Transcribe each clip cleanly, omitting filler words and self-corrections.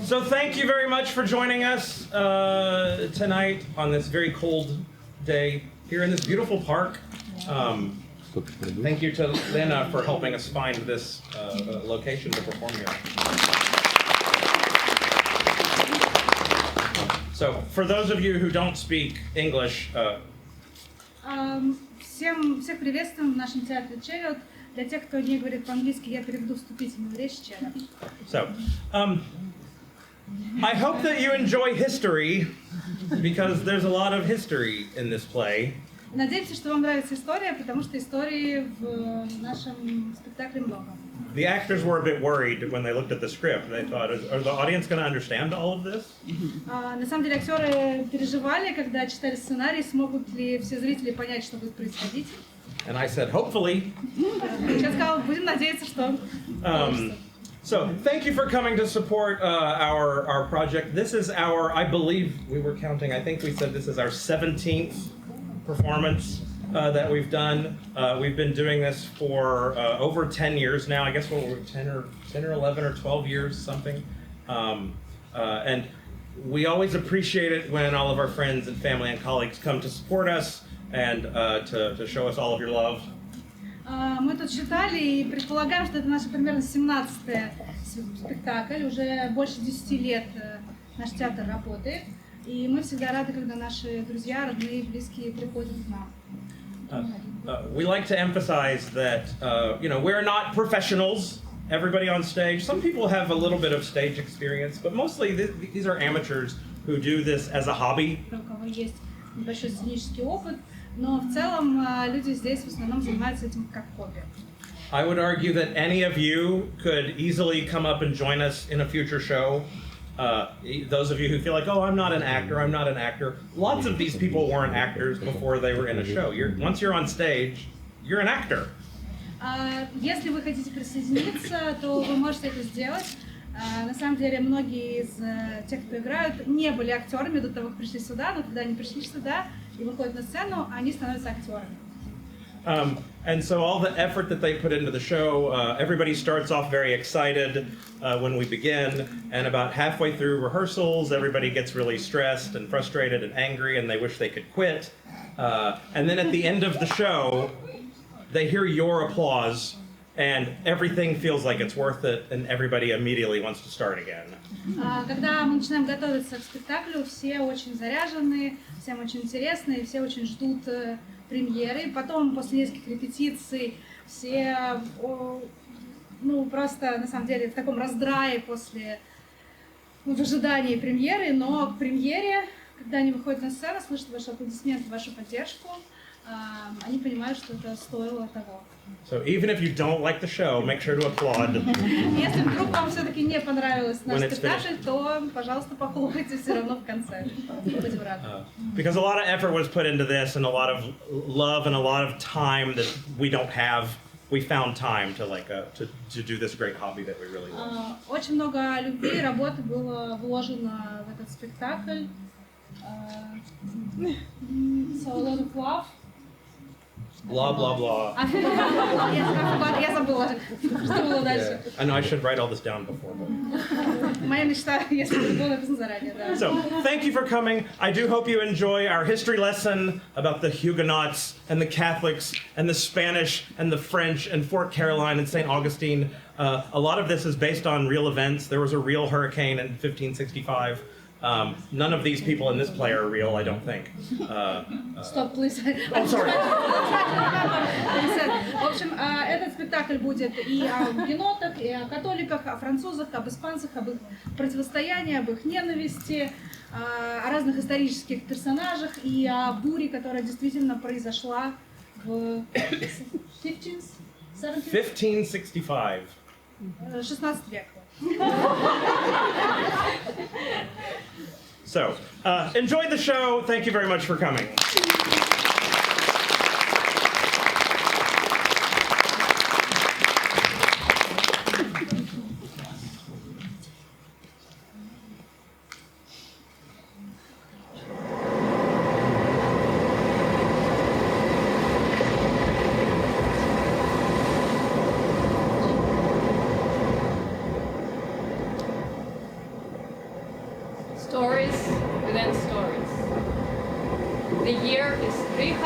So thank you very much for joining us tonight on this very cold day here in this beautiful park. Thank you to Lena for helping us find this location to perform here. So for those of you who don't speak English, всех приветствуем в нашем театре Chariot. Для тех, кто не говорит по-английски, я переведу вступительную речь Чера. So, I hope that you enjoy history because there's a lot of history in this play. Надеемся, что вам нравится история, потому что истории в нашем спектакле много. The actors were a bit worried when they looked at the script. They thought, "Are the audience going to understand all of this?" На самом деле актеры переживали, когда читали сценарий, смогут ли все зрители понять, что будет происходить. And I said, "Hopefully." Я сказала, будем надеяться, что. So thank you for coming to support our project. This is our, I believe we were counting. I think we said this is our 17th performance that we've done. We've been doing this for over 10 years now. I guess we're 10 or 11 or 12 years, something. And we always appreciate it when all of our friends and family and colleagues come to support us and to show us all of your love. Мы тут считали и предполагаем, что это наш примерно 17-й спектакль. Уже больше 10 лет наш театр работает. И мы всегда рады, когда наши друзья, родные, близкие приходят к нам. We like to emphasize that, we're not professionals, everybody on stage. Some people have a little bit of stage experience, but mostly these are amateurs who do this as a hobby. У кого есть небольшой сценический опыт, но в целом люди здесь в основном занимаются этим как хобби. I would argue that any of you could easily come up and join us in a future show. Those of you who feel like, oh, I'm not an actor. Lots of these people weren't actors before they were in a show. Once you're on stage, you're an actor. Если вы хотите присоединиться, то вы можете это сделать. На самом деле, многие из тех, кто играют, не были актерами до того, как пришли сюда, но когда они пришли сюда и выходят на сцену, они становятся актерами. And so all the effort that they put into the show, everybody starts off very excited when we begin, and about halfway through rehearsals, everybody gets really stressed and frustrated and angry, and they wish they could quit. And then at the end of the show, they hear your applause, and everything feels like it's worth it, and everybody immediately wants to start again. Когда мы начинаем готовиться к спектаклю, все очень заряжены, всем очень интересно, и все очень ждут премьеры. Потом, после нескольких репетиций, все просто, на самом деле, в таком раздрае в ожидании премьеры, но к премьере, когда они выходят на сцену, слышат ваши аплодисменты, вашу поддержку, они понимают, что это стоило того. So even if you don't like the show, make sure to applaud. Если вдруг вам все-таки не понравилось наш спектакль, то, пожалуйста, похлопайте все равно в конце. Будем рады. Because a lot of effort was put into this, and a lot of love and a lot of time that we don't have. We found time to do this great hobby that we really love. Очень много любви и работы было вложено в этот спектакль. So a lot of love. Blah, blah, blah. Я забыла, что было дальше. I know I should write all this down before. Моя мечта, если бы было написано заранее, да. So, thank you for coming. I do hope you enjoy our history lesson about the Huguenots and the Catholics and the Spanish and the French and Fort Caroline and St. Augustine. A lot of this is based on real events. There was a real hurricane in 1565. None of these people in this play are real, I don't think. Stop, please. Oh, sorry. В общем, этот спектакль будет и о гугенотах, и о католиках, о французах, об испанцах, об их противостоянии, об их ненависти, о разных исторических персонажах и о буре, которая действительно произошла в 1565. 16 век. So, enjoy the show. Thank you very much for coming.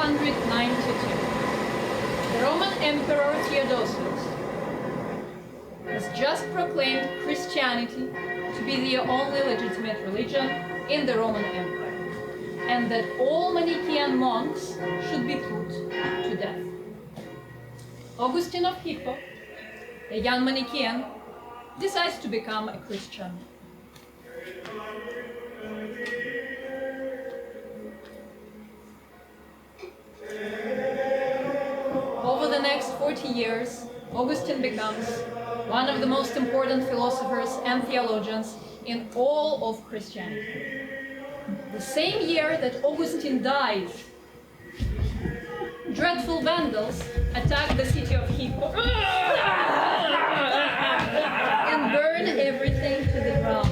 392, the Roman Emperor Theodosius has just proclaimed Christianity to be the only legitimate religion in the Roman Empire, and that all Manichean monks should be put to death. Augustine of Hippo, a young Manichean, decides to become a Christian. Over the next 40 years, Augustine becomes one of the most important philosophers and theologians in all of Christianity. The same year that Augustine died, dreadful Vandals attacked the city of Hippo and burned everything to the ground.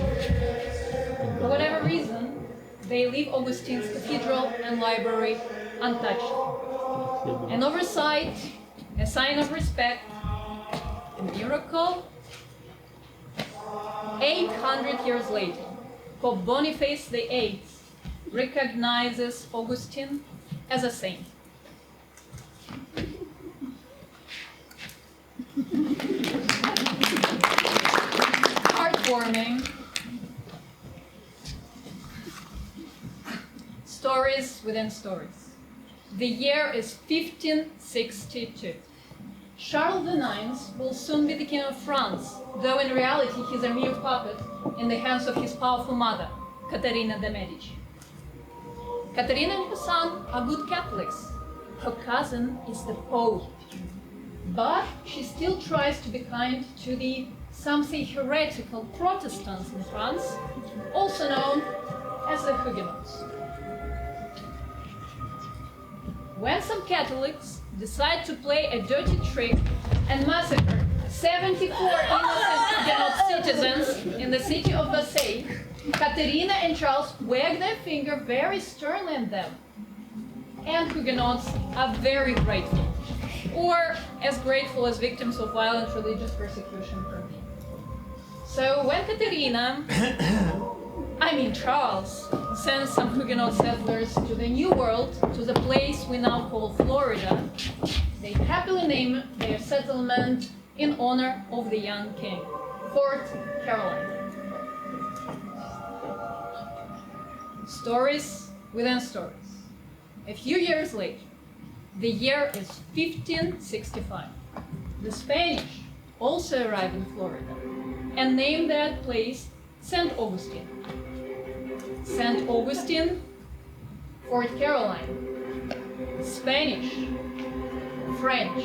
For whatever reason, they leave Augustine's cathedral and library untouched. An oversight, a sign of respect, a miracle. 800 years later, Pope Boniface VIII recognizes Augustine as a saint. Heartwarming. Stories within stories. The year is 1562. Charles IX will soon be the king of France, though in reality he's a mere puppet in the hands of his powerful mother, Caterina de' Medici. Caterina and her son are good Catholics. Her cousin is the Pope. But she still tries to be kind to the, some say, heretical Protestants in France, also known as the Huguenots. When some Catholics decide to play a dirty trick and massacre 74 innocent Huguenot citizens in the city of Versailles, Caterina and Charles wag their finger very sternly at them. And Huguenots are very grateful, or as grateful as victims of violent religious persecution can be. So when Charles sends some Huguenot settlers to the New World, to the place we now call Florida, they happily name their settlement in honor of the young king, Fort Carolina. Stories within stories. A few years later, the year is 1565. The Spanish also arrived in Florida and named that place St. Augustine. St. Augustine, Fort Carolina. Spanish, French,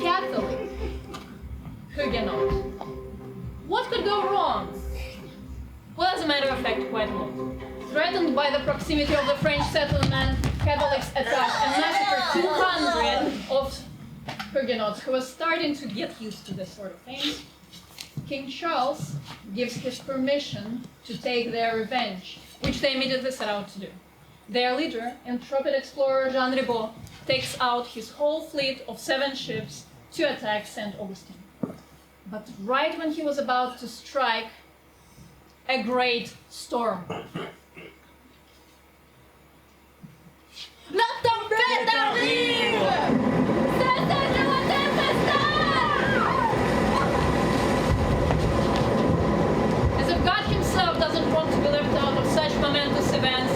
Catholic, Huguenot. What could go wrong? Well, as a matter of fact, quite a lot. Threatened by the proximity of the French settlement, Catholics attacked and massacred 200 of Huguenots who were starting to get used to this sort of thing. King Charles gives his permission to take their revenge, which they immediately set out to do. Their leader, intrepid explorer Jean Ribaud, takes out his whole fleet of 7 ships to attack St. Augustine. But right when he was about to strike, a great storm. La tempête arrive! C'est la tempestad! As if God himself doesn't want to be left out of such momentous events,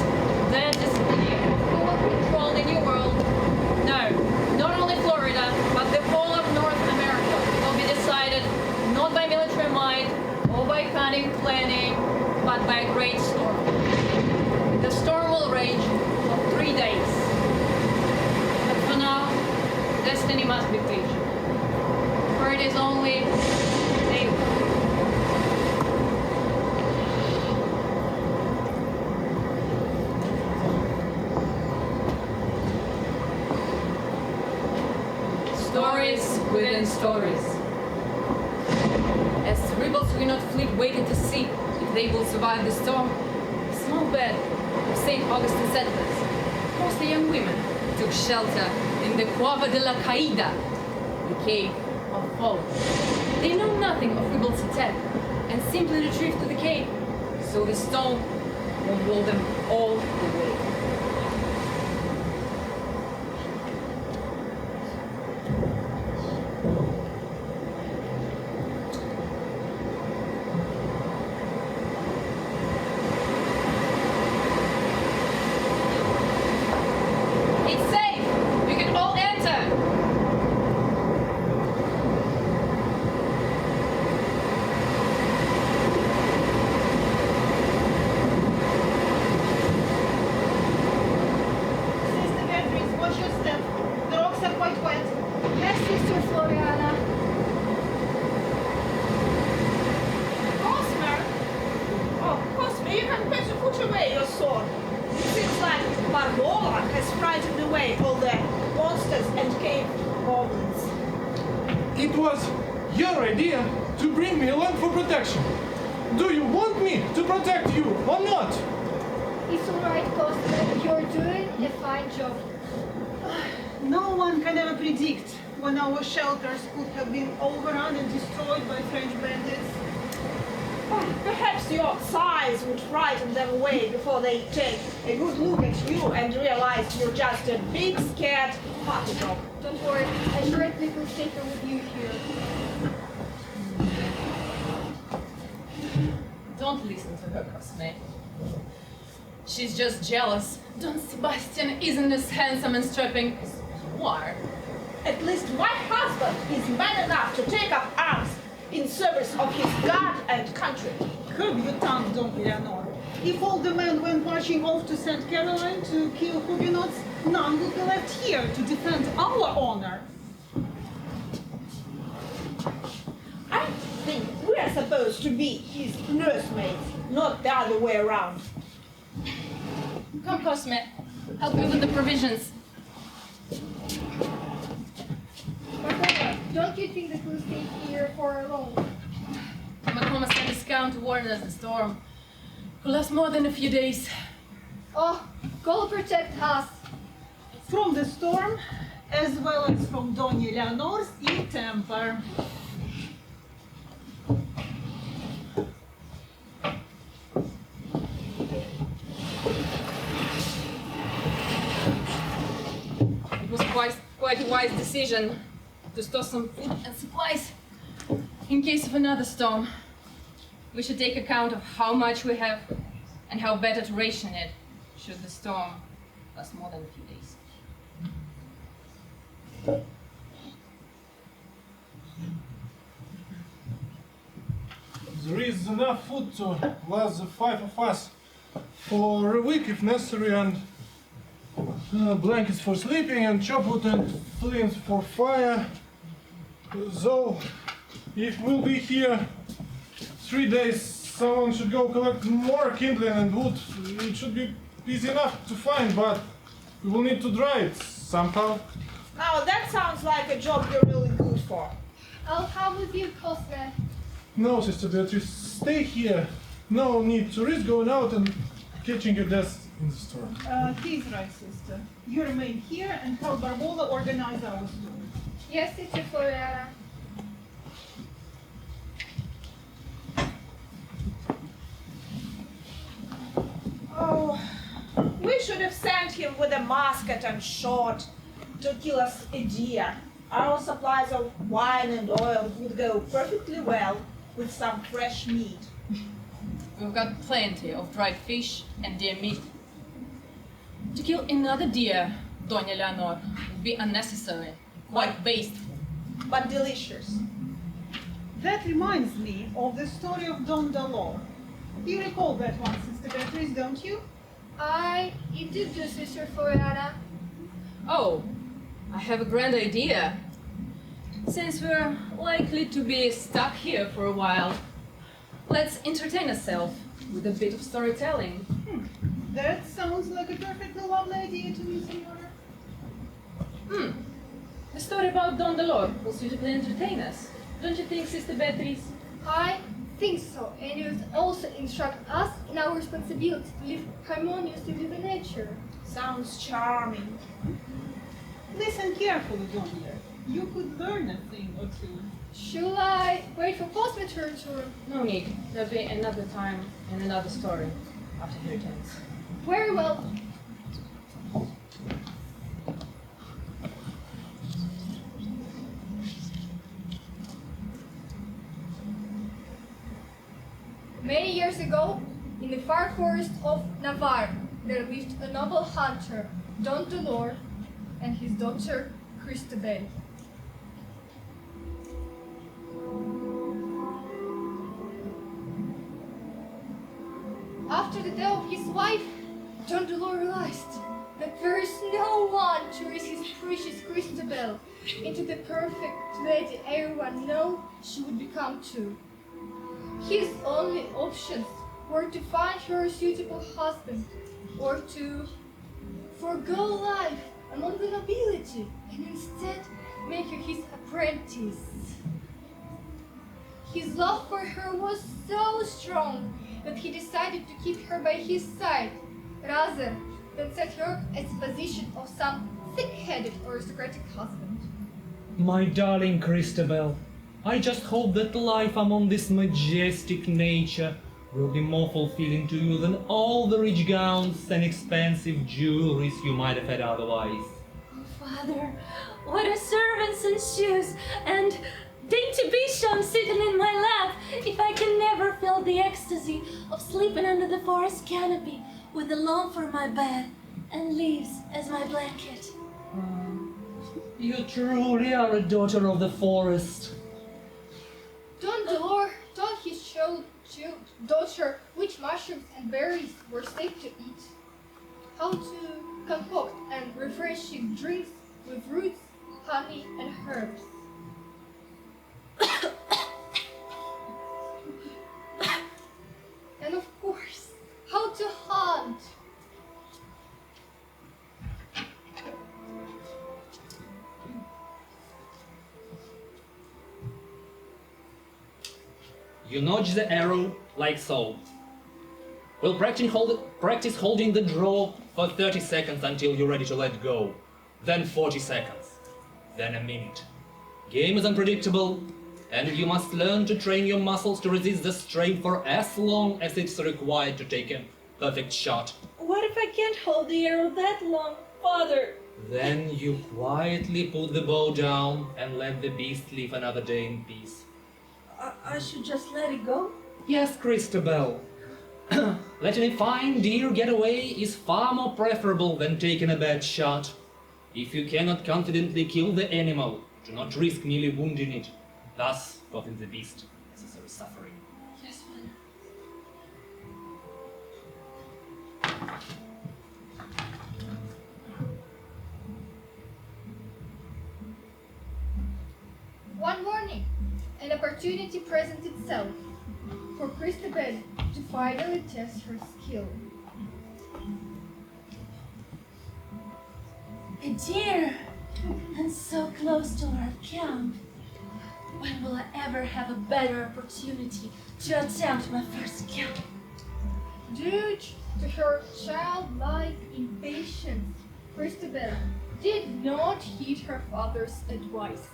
the display of who will control the New World, no, not only Florida, but the whole of North America will be decided not by military might or by cunning planning, but by a great storm. The storm will rage for 3 days. But for now, destiny must be patient, for it is only day 1. Stories within stories. As the rebels Huguenot fleet waited to see if they will survive the storm, a small band of St. Augustine settlers, mostly young women, took shelter in the Cueva de la Caída, the cave of falling. They know nothing of rebels' attack and simply retreat to the cave, so the storm will blow them all away. was your idea to bring me along for protection. Do you want me to protect you or not? It's alright, Cosmo. You're doing a fine job. No one can ever predict when our shelters could have been overrun and destroyed by French bandits. Perhaps your size would frighten them away before they take a good look at you and realize you're just a big, scared party dog. Don't worry, I certainly feel safer with you here. Don't listen to her, Cosme. She's just jealous. Don Sebastian isn't as handsome and strapping as you are. At least my husband is man enough to take up arms in service of his God and country. Curb your tongue, Don Eleanor. If all the men went marching off to St. Caroline to kill Huguenots, none would be left here to defend our honor. I think we're supposed to be his nursemaids, not the other way around. Come, Cosme. Help me with the provisions. Marcella, don't you think that we'll stay here for long? Macoma sent a scout to warn us the storm will last more than a few days. Oh, God protect us. From the storm, as well as from Don Eleanor's ill temper. It was quite a wise decision to store some food and supplies in case of another storm. We should take account of how much we have and how better to ration it should the storm last more than a few days. There is enough food to last the 5 of us for a week if necessary, and blankets for sleeping, and chopwood and flames for fire. So, if we'll be here 3 days, someone should go collect more kindling and wood. It should be easy enough to find, but we will need to dry it somehow. Now that sounds like a job you're really good for. I'll come with you, Cosme. No, Sister Beatrice, stay here. No need to risk going out and catching your death in the storm. He's right, sister. You remain here and help Barbola organize our storm. Yes, Sister Floriana. Oh, we should have sent him with a musket and shot to kill us a deer. Our supplies of wine and oil would go perfectly well with some fresh meat. We've got plenty of dried fish and deer meat. To kill another deer, Doña Leonor, would be unnecessary, quite wasteful. But delicious. That reminds me of the story of Don Dalor. You recall that one, Sister Beatrice, don't you? I indeed do, Sister Floriana. Oh, I have a grand idea. Since we're likely to be stuck here for a while, let's entertain ourselves with a bit of storytelling. That sounds like a perfectly lovely idea to me, Senora. A story about Don Dolor will suitably entertain us. Don't you think, Sister Beatrice? I think so, and it would also instruct us in our responsibility to live harmoniously with the nature. Sounds charming. Listen carefully, Don dear. You could learn a thing or two. Shall I wait for Cosme to return? No need. There'll be another time and another story after he returns. Very well. Many years ago, in the far forest of Navarre, there lived a noble hunter, Don Dolor, and his daughter, Christabel. After the death of his wife, Don Dolor realized that there is no one to raise his precious Christabel into the perfect lady everyone knows she would become too. His only options were to find her a suitable husband, or to forgo life among the nobility and instead make her his apprentice. His love for her was so strong that he decided to keep her by his side, rather than set her at the position of some thick-headed aristocratic husband. My darling Christabel, I just hope that life among this majestic nature will be more fulfilling to you than all the rich gowns and expensive jewelries you might have had otherwise. Oh, Father, what a servants and shoes and dainty bisham sitting in my lap if I can never feel the ecstasy of sleeping under the forest canopy with the lawn for my bed and leaves as my blanket. You truly are a daughter of the forest. Don Dolor taught his daughter which mushrooms and berries were safe to eat, how to concoct and refreshing drinks with roots, honey, and herbs. And of course, how to hunt. You nudge the arrow like so. We'll practice holding the draw for 30 seconds until you're ready to let go. Then 40 seconds. Then a minute. Game is unpredictable, and you must learn to train your muscles to resist the strain for as long as it's required to take a perfect shot. What if I can't hold the arrow that long, Father? Then you quietly put the bow down and let the beast live another day in peace. I should just let it go? Yes, Christabel. Letting a fine deer get away is far more preferable than taking a bad shot. If you cannot confidently kill the animal, do not risk merely wounding it, thus causing the beast necessary suffering. Yes, Father. One morning, an opportunity presented itself for Christabel to finally test her skill. A deer! And so close to our camp. When will I ever have a better opportunity to attempt my first kill? Due to her childlike impatience, Christabel did not heed her father's advice.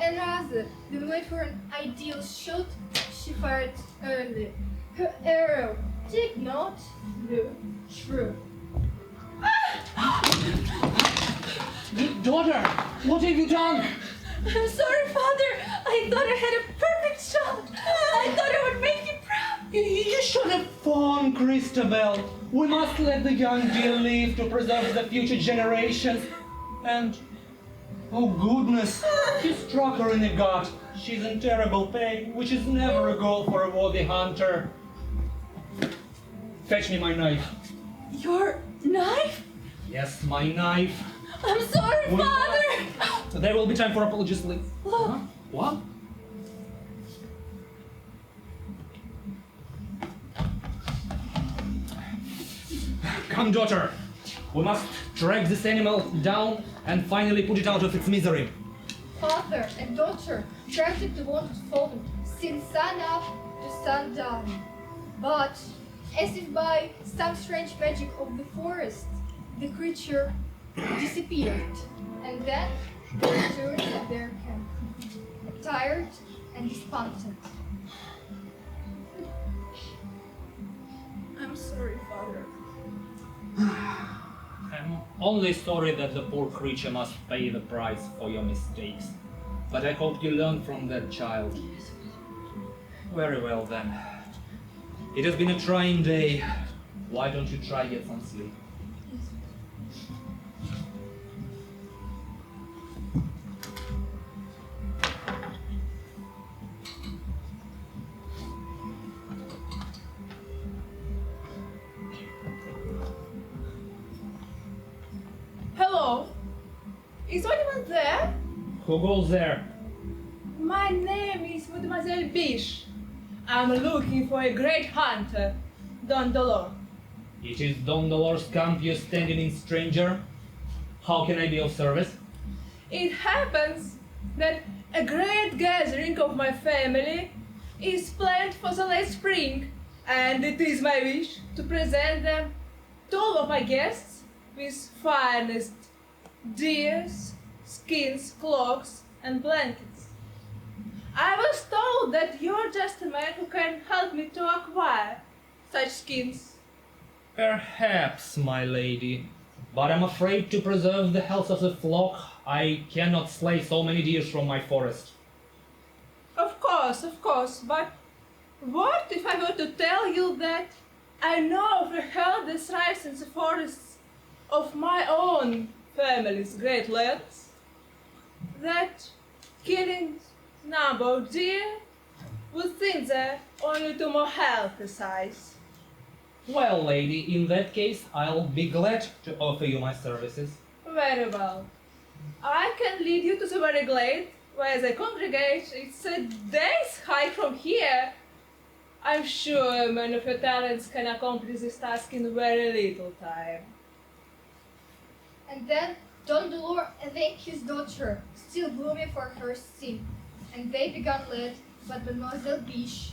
And rather than wait for an ideal shot, she fired early. Her arrow did not look true. Daughter, what have you done? I'm sorry, Father. I thought I had a perfect shot. I thought I would make you proud. You should have fawned, Christabel. We must let the young deer live to preserve the future generations. And, oh goodness, he struck her in the gut. She's in terrible pain, which is never a goal for a worthy hunter. Fetch me my knife. Your knife? Yes, my knife. I'm sorry, We- Father. There will be time for apologies later. Look. Huh? What? Come, daughter. We must track this animal down and finally put it out of its misery. Father and daughter tracked the wanted fallen since sun up to sundown. But, as if by some strange magic of the forest, the creature disappeared, and then they returned to their camp, tired and despondent. I'm sorry, Father. I'm only sorry that the poor creature must pay the price for your mistakes. But I hope you learn from that child. Very well then. It has been a trying day. Why don't you try get some sleep? Hello? Is anyone there? Who goes there? My name is Mademoiselle Biche. I'm looking for a great hunter, Don Dolor. It is Don Dolor's camp you're standing in, stranger. How can I be of service? It happens that a great gathering of my family is planned for the late spring, and it is my wish to present them to all of my guests with finest deers, skins, cloaks, and blankets. I was told that you're just a man who can help me to acquire such skins. Perhaps, my lady. But I'm afraid to preserve the health of the flock, I cannot slay so many deer from my forest. Of course, but what if I were to tell you that I know of a herd that thrives in the forests of my own family's great lands? That killing number of deer would thin there only to more healthy size. Well, lady, in that case, I'll be glad to offer you my services. Very well. I can lead you to the very glade where they congregate. It's a day's hike from here. I'm sure a man of your talents can accomplish this task in very little time. And then Don Dolor thanked his daughter, still gloomy for her sin, and they began led by Mademoiselle Biche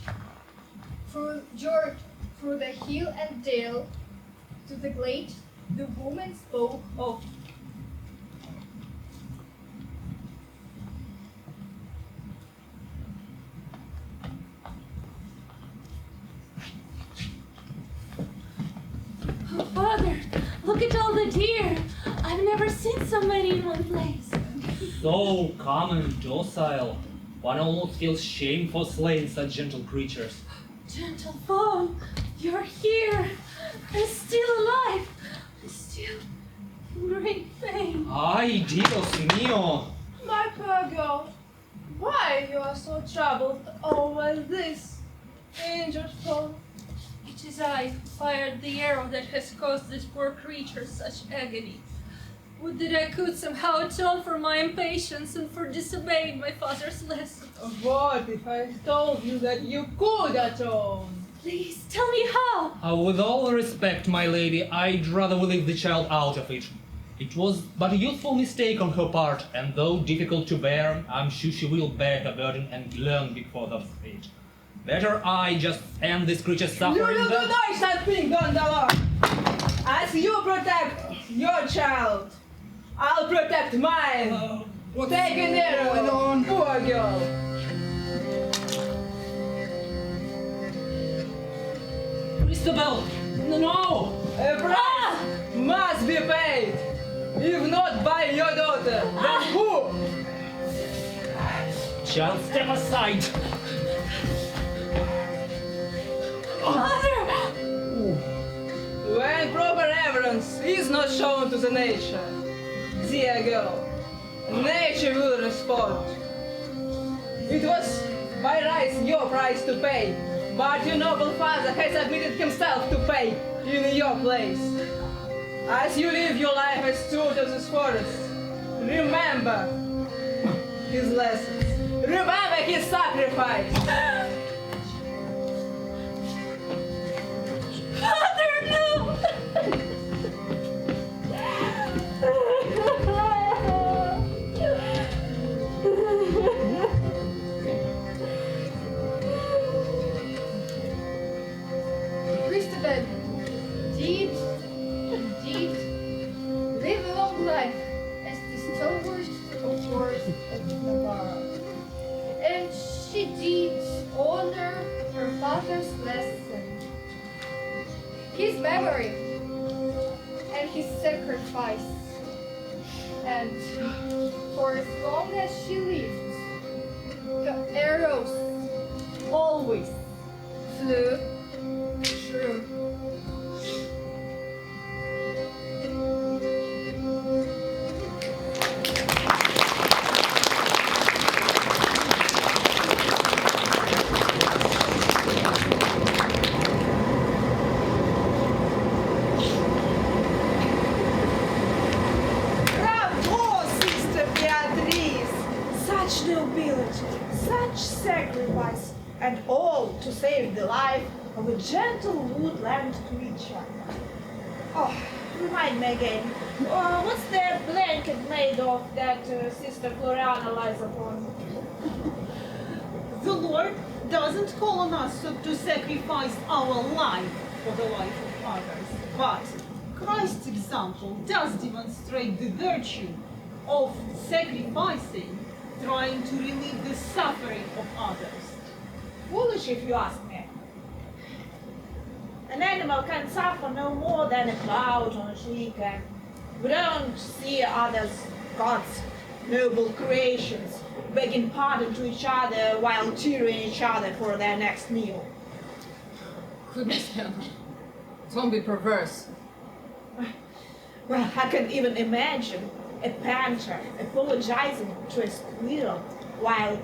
through the hill and dale to the glade. The woman spoke of Oh, Father, look at all the deer. I've never seen so many in one place. So calm and docile. One almost feels shame for slaying such gentle creatures. Gentle foe, you're here. I'm still alive. I'm still in great pain. Ay, Dios mío! My poor girl, why you are so troubled over this injured foe? It is I who fired the arrow that has caused this poor creature such agony. Would that I could somehow atone for my impatience and for disobeying my father's lesson. What if I told you that you could atone? Please, tell me how. With all respect, my lady, I'd rather we leave the child out of it. It was but a youthful mistake on her part, and though difficult to bear, I'm sure she will bear her burden and learn because of it. Better I just end this creature's You suffering will than... do something, Don Dolor. As you protect your child, I'll protect mine. Take an arrow, poor girl. Christabel! No! A price must be paid. If not by your daughter, then who? Child, step aside! Father! When proper reverence is not shown to the nature, dear girl, nature will respond. It was by rights your price to pay, but your noble father has admitted himself to pay in your place. As you live your life as steward of this forest, remember his lessons. Remember his sacrifice. Father, no! Christabel did indeed live a long life as distinguished of course of Navarre. And she did honor her father's lesson, his memory, and his sacrifice. And for as long as she lived, the arrows always flew true. Bravo, Sister Beatrice! Such nobility, such sacrifice, and all to save the life of a gentle woodland creature. Oh, remind me again, what's the blanket made of that Sister Floriana lies upon? The Lord doesn't call on us to sacrifice our life for the life of others, but Christ's example does demonstrate the virtue of sacrificing, trying to relieve the suffering of others. Foolish if you ask me. An animal can suffer no more than a cloud on a tree can. We don't see others, God's noble creations, begging pardon to each other while tearing each other for their next meal. Goodness, Hannah. Don't be perverse. Well, I can even imagine a panther apologizing to a squirrel while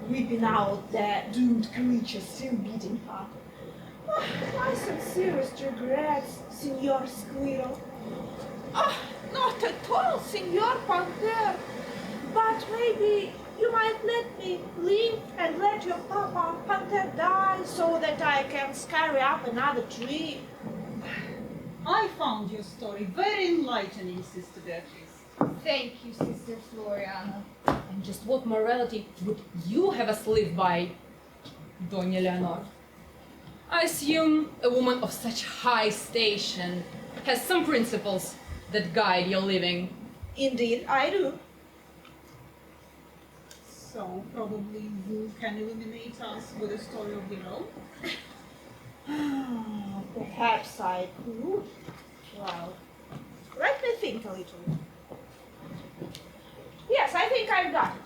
whipping out the doomed creature still beating her. Oh, my sincerest regrets, Signor Squirrel. Oh, not at all, Signor Panther. But maybe you might let me live and let your Papa Panther die so that I can scurry up another tree. I found your story very enlightening, Sister Beatrice. Thank you, Sister Floriana. And just what morality would you have us live by, Doña Leonor? I assume a woman of such high station has some principles that guide your living. Indeed, I do. So probably you can illuminate us with a story of your own? Perhaps I could. Well, let me think a little. Yes, I think I've got it.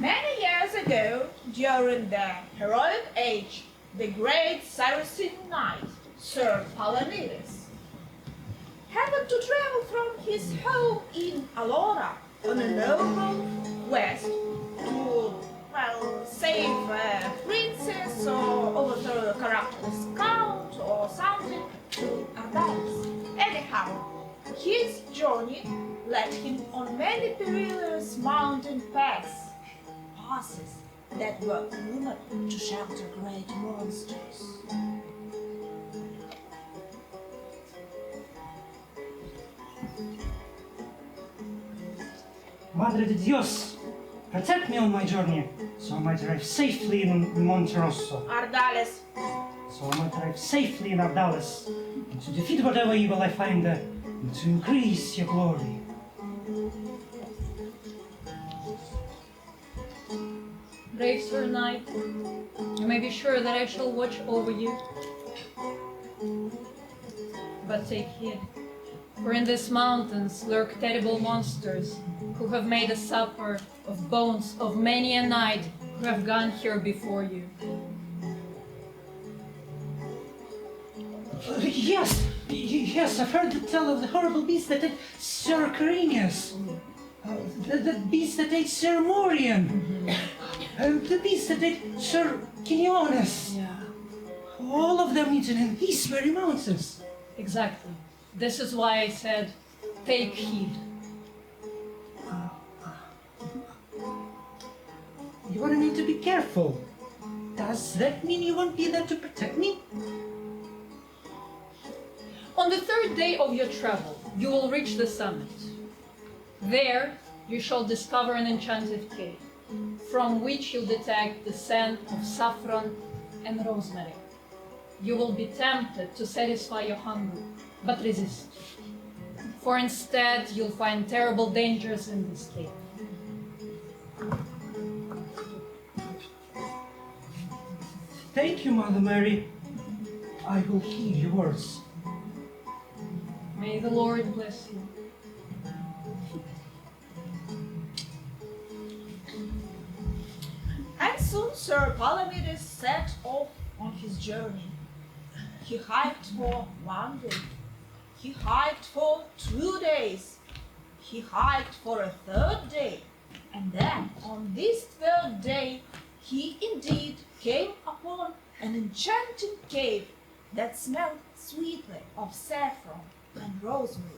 Many years ago, during the heroic age, the great Saracen knight, Sir Palamedes, happened to travel from his home in Alora on a noble quest to, well, save a princess or overthrow a corruptless count or something to advance. Anyhow, his journey led him on many perilous mountain passes that were rumored to shelter great monsters. Madre de Dios, protect me on my journey, so I might arrive safely in Monte Rosso, Ardales, so I might arrive safely in Ardales, and to defeat whatever evil I find there, and to increase your glory. Brave Sir Knight, you may be sure that I shall watch over you. But take heed, for in these mountains lurk terrible monsters who have made a supper of bones of many a knight who have gone here before you. Yes, I've heard tell of the horrible beast that ate Sir Carinius, the beast that ate Sir Morian, the beast that ate Sir Quinones. Yeah. All of them eaten in these very mountains. Exactly. This is why I said, take heed. You want me to be careful. Does that mean you won't be there to protect me? On the third day of your travel, you will reach the summit. There, you shall discover an enchanted cave, from which you'll detect the scent of saffron and rosemary. You will be tempted to satisfy your hunger, but resist. For instead, you'll find terrible dangers in this cave. Thank you, Mother Mary. I will heed your words. May the Lord bless you. And soon Sir Palamedes set off on his journey. He hiked for 1 day. He hiked for 2 days. He hiked for a 3rd day. And then, on this 3rd day, he indeed came upon an enchanting cave that smelled sweetly of saffron and rosemary.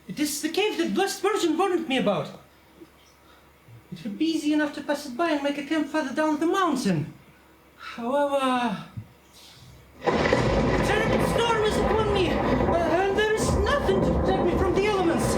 It is the cave that Blessed Virgin warned me about. It would be easy enough to pass it by and make a camp further down the mountain. However, a terrible storm is upon me, and there is nothing to protect me from the elements.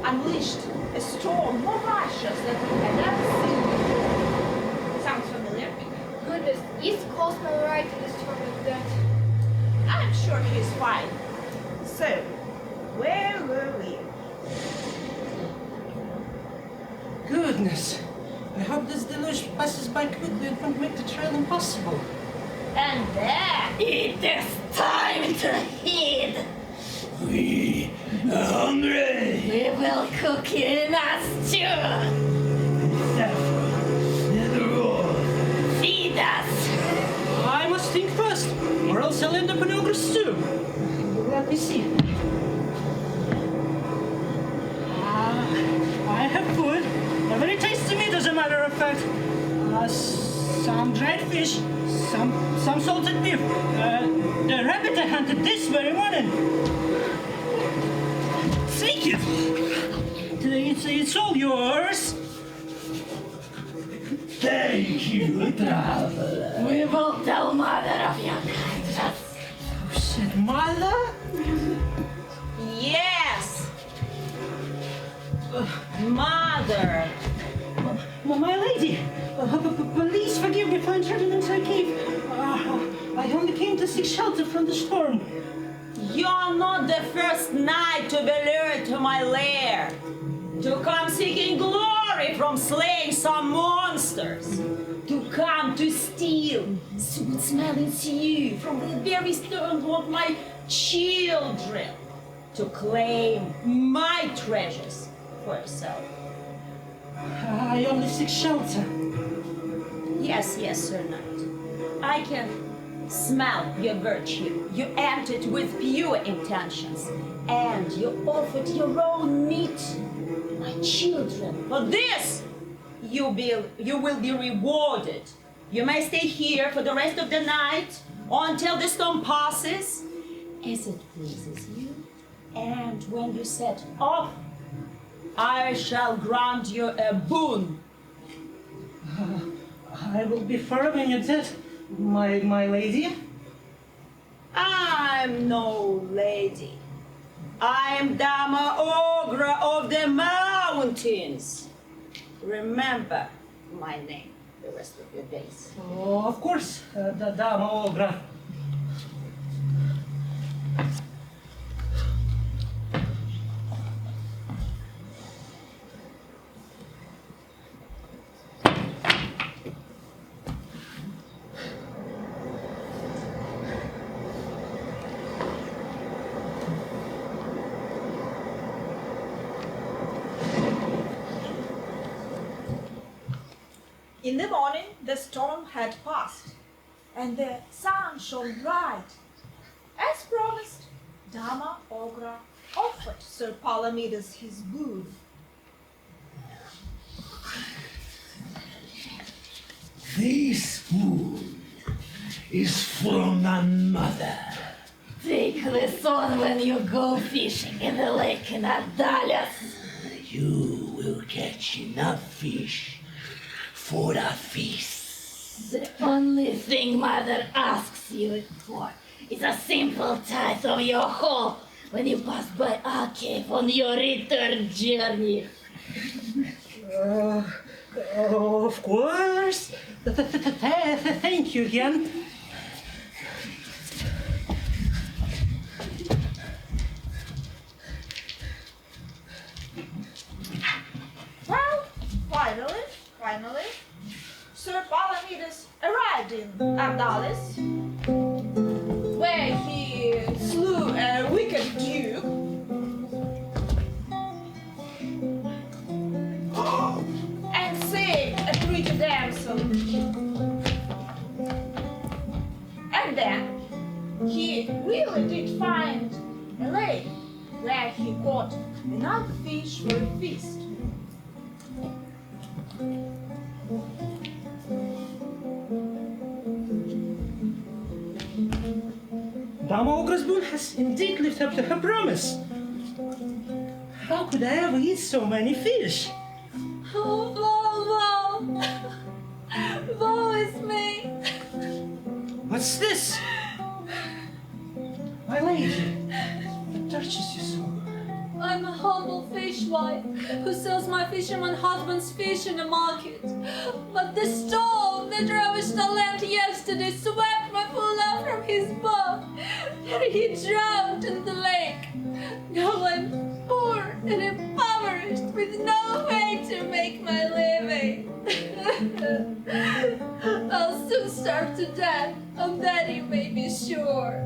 unleashed a storm more righteous than we had ever seen before. Sounds familiar? Goodness, is Cosmo right in a storm like that? I'm sure he's fine. So, where were we? Goodness. I hope this deluge passes by quickly and won't make the trail impossible. And then It is time to heed. We are hungry. We will cook you in a stew. Feed us. I must think fast, or else I'll end up in ogre stew. Let me see. I have food. A very tasty meat, as a matter of fact. Some dried fish, some salted beef. The rabbit I hunted this very morning. Take it. It's all yours. Thank you, traveler. We will tell mother of your kindness. You said mother? yes, mother. My lady, please forgive me for intruding into a cave. I only came to seek shelter from the storm. You're not the first knight to be lured to my lair, to come seeking glory from slaying some monsters, to come to steal sweet-smelling stew from the very stone of my children, to claim my treasures for yourself. I only seek shelter. Yes, Sir Knight. I can smell your virtue. You entered with pure intentions, and you offered your own meat, my children. For this, you will be rewarded. You may stay here for the rest of the night, until the storm passes, as it pleases you. And when you set off, I shall grant you a boon. I will be following you, that, my lady. I'm no lady. I'm Dama Ogra of the mountains. Remember my name the rest of your days. Oh, of course, the Dama Ogra. In the morning, the storm had passed, and the sun shone bright. As promised, Dama Ogra offered Sir Palamedes his boon. This food is from my mother. Take this on when you go fishing in the lake in Adalas. You will catch enough fish for a feast. The only thing mother asks you for is a simple tithe of your haul when you pass by our cave on your return journey. Of course. Thank you again. Well, finally, Sir Palamedes arrived in Adalis, where he slew a wicked duke and saved a pretty damsel. And then he really did find a lake where he caught enough fish for a feast. Dama Ogra's boon has indeed lived up to her promise. How could I ever eat so many fish? Oh, woe. Woe is me. What's this? My lady, what touches you so? I'm a humble fishwife who sells my fisherman husband's fish in the market. But the storm that ravished the land yesterday swept my poor love from his boat, and he drowned in the lake. Now I'm poor and impoverished with no way to make my living. I'll soon starve to death, of that you may be sure.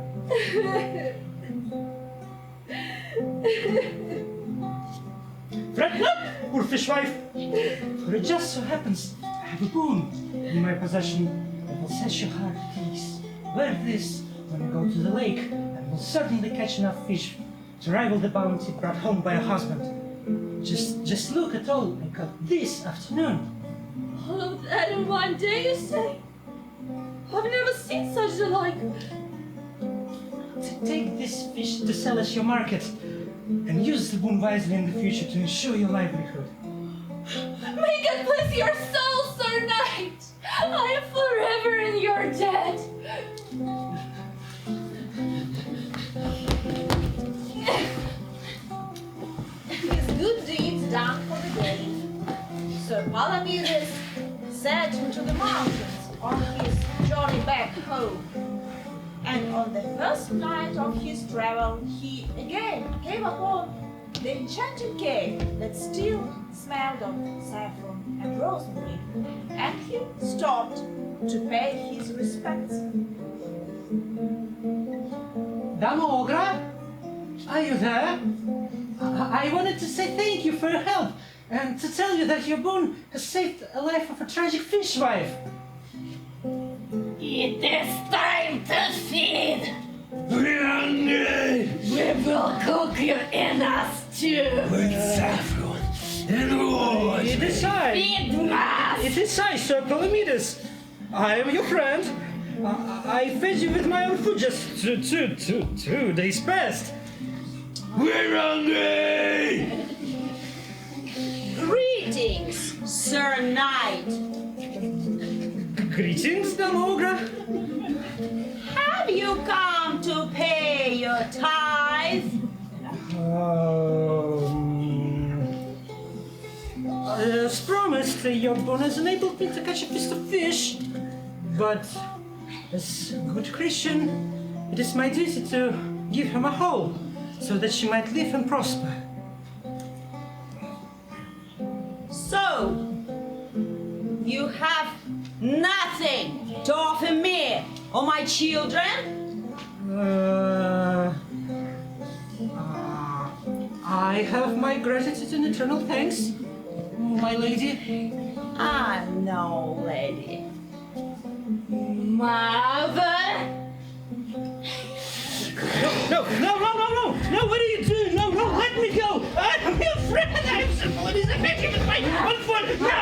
Fret not, poor fishwife, for it just so happens I have a boon in my possession that will set your heart at ease. Wear this when you go to the lake, and will certainly catch enough fish to rival the bounty brought home by a husband. Just look at all I got this afternoon. All of that in one day, you say? I've never seen such a like. Take this fish to sell as your market, and use the boon wisely in the future to ensure your livelihood. May God bless your soul, Sir Knight! I am forever in your debt! His good deeds done for the day, Sir Palamedes set into the mountains on his journey back home. And on the first night of his travel, he again came upon the enchanted cave that still smelled of saffron and rosemary, and he stopped to pay his respects. Dame Ogra? Are you there? I wanted to say thank you for your help, and to tell you that your boon has saved the life of a tragic fishwife. It is time to feed! We're hungry! We will cook you in a stew! With saffron and rose! It is I! Feed us! It is I, Sir Palamedes! I am your friend. I fed you with my own food just 2 days past. We're hungry! Greetings, Sir Knight. Greetings, Dame Ogra. Have you come to pay your tithe? As promised, your boon has enabled me to catch a fist of fish. But as a good Christian, it is my duty to give him a whole, so that she might live and prosper. So, you have nothing to offer me or my children? I have my gratitude and eternal thanks, my lady. I'm no lady. Mother? No, what are you doing? No, let me go! I'm your friend! I'm simple and he's affected with my one foot! No!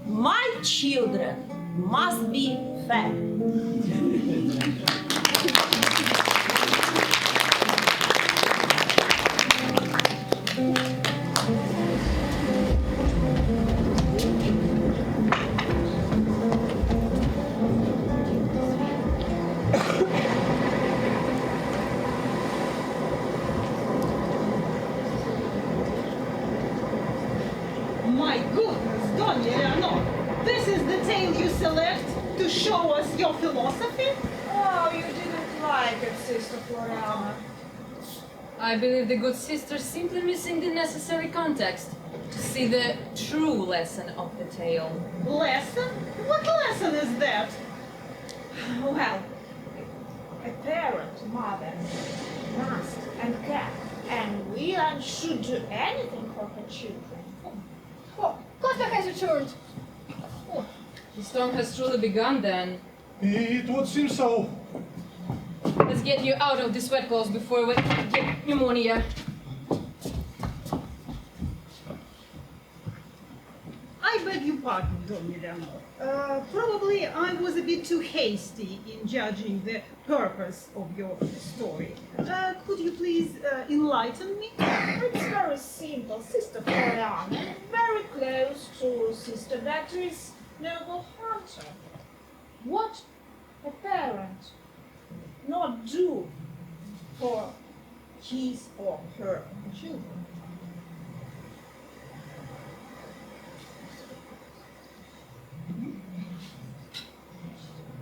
My children must be fed. My goodness, Don Eleanor, this is the tale you select to show us your philosophy? Oh, you didn't like it, Sister Floriana. I believe the good sister is simply missing the necessary context to see the true lesson of the tale. Lesson? What lesson is that? Well, a parent, mother, must and can and will and should do anything for her children. Oh, Costa has returned. The storm has truly begun then. It would seem so. Let's get you out of this wet clothes before we get pneumonia. I beg your pardon, Don Eleanor. Probably I was a bit too hasty in judging the purpose of your story. Could you please enlighten me? It's very simple, Sister Floriana, very close to Sister Battery's noble hunter. What a parent not do for his or her children?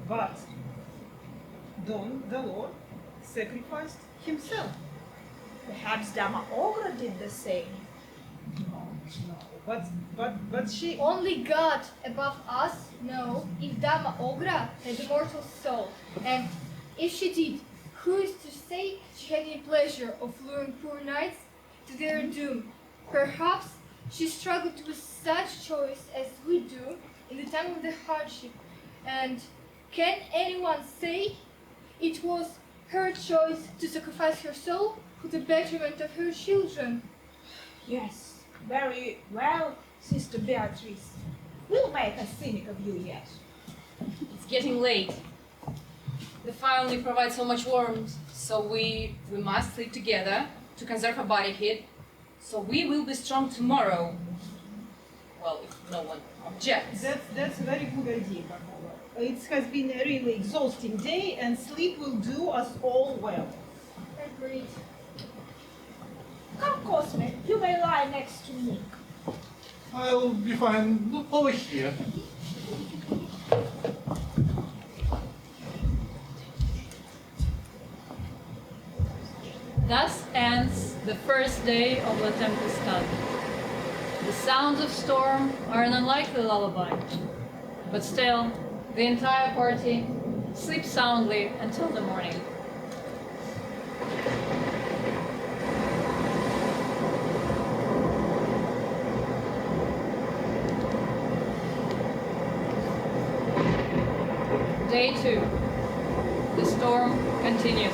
But Don, the Lord, sacrificed himself. Perhaps Dama Ogra did the same. But she... Only God above us know if Dama Ogra had a mortal soul, and if she did, who is to say she had any pleasure of luring poor knights to their doom? Perhaps she struggled with such choice as we do in the time of the hardship, and can anyone say it was her choice to sacrifice her soul for the betterment of her children? Yes, very well, Sister Beatrice. We'll make a cynic of you yet. It's getting late. The fire only provides so much warmth, so we must sleep together to conserve our body heat. So we will be strong tomorrow. Well, if no one objects. That's a very good idea, Barbola. It has been a really exhausting day, and sleep will do us all well. Agreed. Come, Cosme, you may lie next to me. I'll be fine. Look over here. Thus ends the first day of the Tempestad. The sounds of storm are an unlikely lullaby, but still, the entire party sleeps soundly until the morning. Day 2. The storm continues.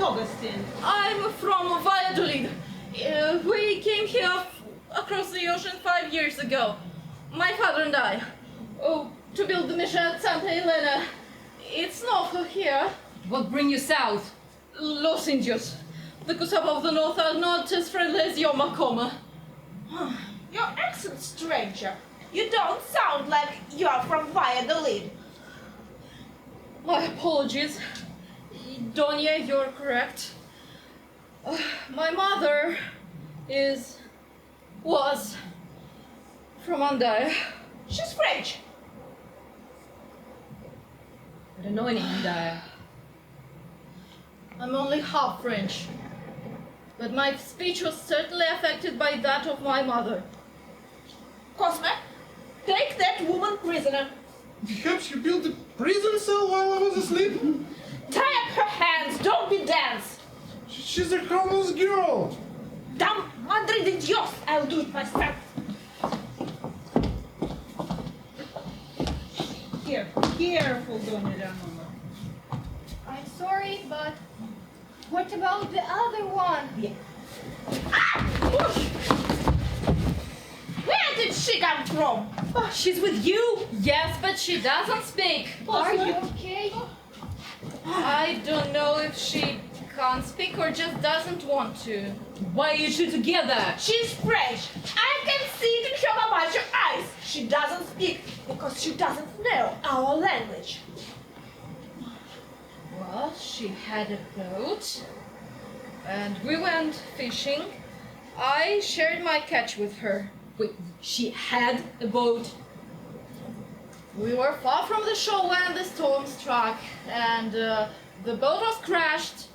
Augustine? I'm from Valladolid. We came here across the ocean 5 years ago. My father and I. Oh, to build the mission at Santa Elena. It's north here. What bring you south? Los Indios. The Kusapa of the north are not as friendly as your Macoma. Your accent, stranger. You don't sound like you are from Valladolid. My apologies. Donia, you're correct. My mother was from Andaya. She's French. I don't know any Andaya. I'm only half French. But my speech was certainly affected by that of my mother. Cosme, take that woman prisoner. Perhaps you built a prison cell while I was asleep? Tie up her hands, don't be dense. She's a harmless girl. Damn Madre de Dios, I'll do it myself. Careful, Dona Leonora. I'm sorry, but what about the other one? Yeah. Ah! Push! Where did she come from? She's with you? Yes, but she doesn't speak. Are you okay? I don't know if she can't speak or just doesn't want to. Why are you two together? She's French. I can see it in her mama's eyes. She doesn't speak because she doesn't know our language. Well, she had a boat, and we went fishing. I shared my catch with her. Wait, she had a boat? We were far from the shore when the storm struck, and the boat was crashed,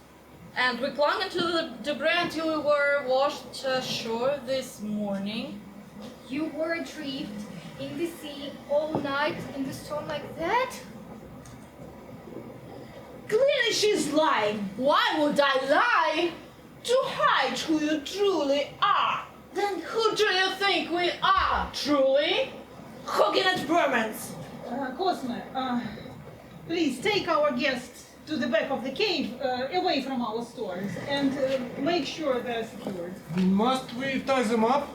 and we clung into the debris until we were washed ashore this morning. You were adrift in the sea all night in the storm like that? Clearly she's lying. Why would I lie? To hide who you truly are. Then who do you think we are, truly? Coconut Burmans. Cosme, please take our guests to the back of the cave, away from our stores, and make sure they're secured. Must we tie them up?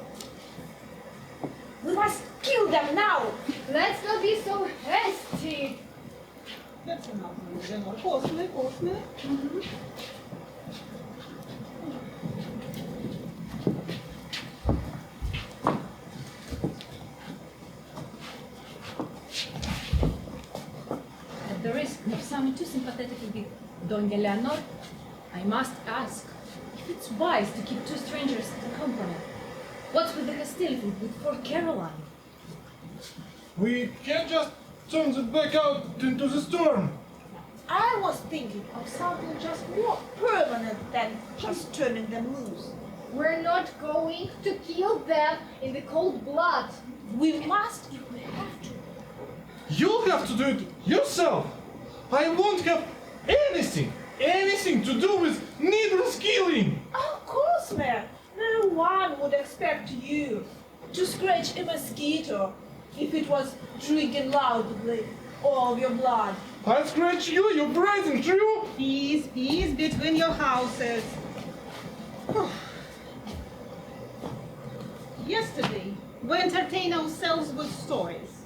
We must kill them now. Let's not be so hasty. That's enough, Eleanor. Cosme, Cosme. At the risk of sounding too sympathetic with Dona Eleanor, I must ask if it's wise to keep two strangers in company. What's with the hostility with Fort Caroline? We can't just turn them back out into the storm. I was thinking of something just more permanent than just turning them loose. We're not going to kill them in the cold blood. We must if we have to. You'll have to do it yourself. I won't have anything to do with needless killing. Of course, man. No one would expect you to scratch a mosquito if it was drinking loudly all of your blood. I'll scratch you, you brazen true. Peace, peace between your houses. Yesterday, we entertained ourselves with stories.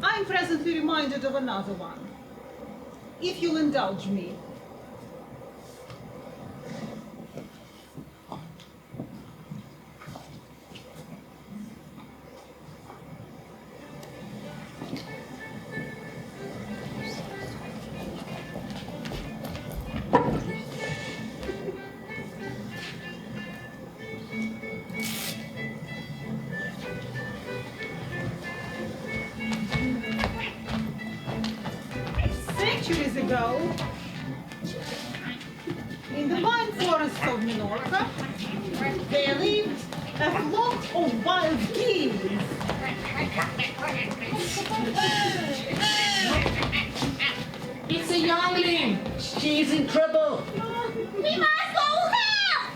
I'm presently reminded of another one. If you'll indulge me. Centuries ago, in the vine forests of Minorca, there lived a flock of wild geese. It's a youngling! She's in trouble! We must go help!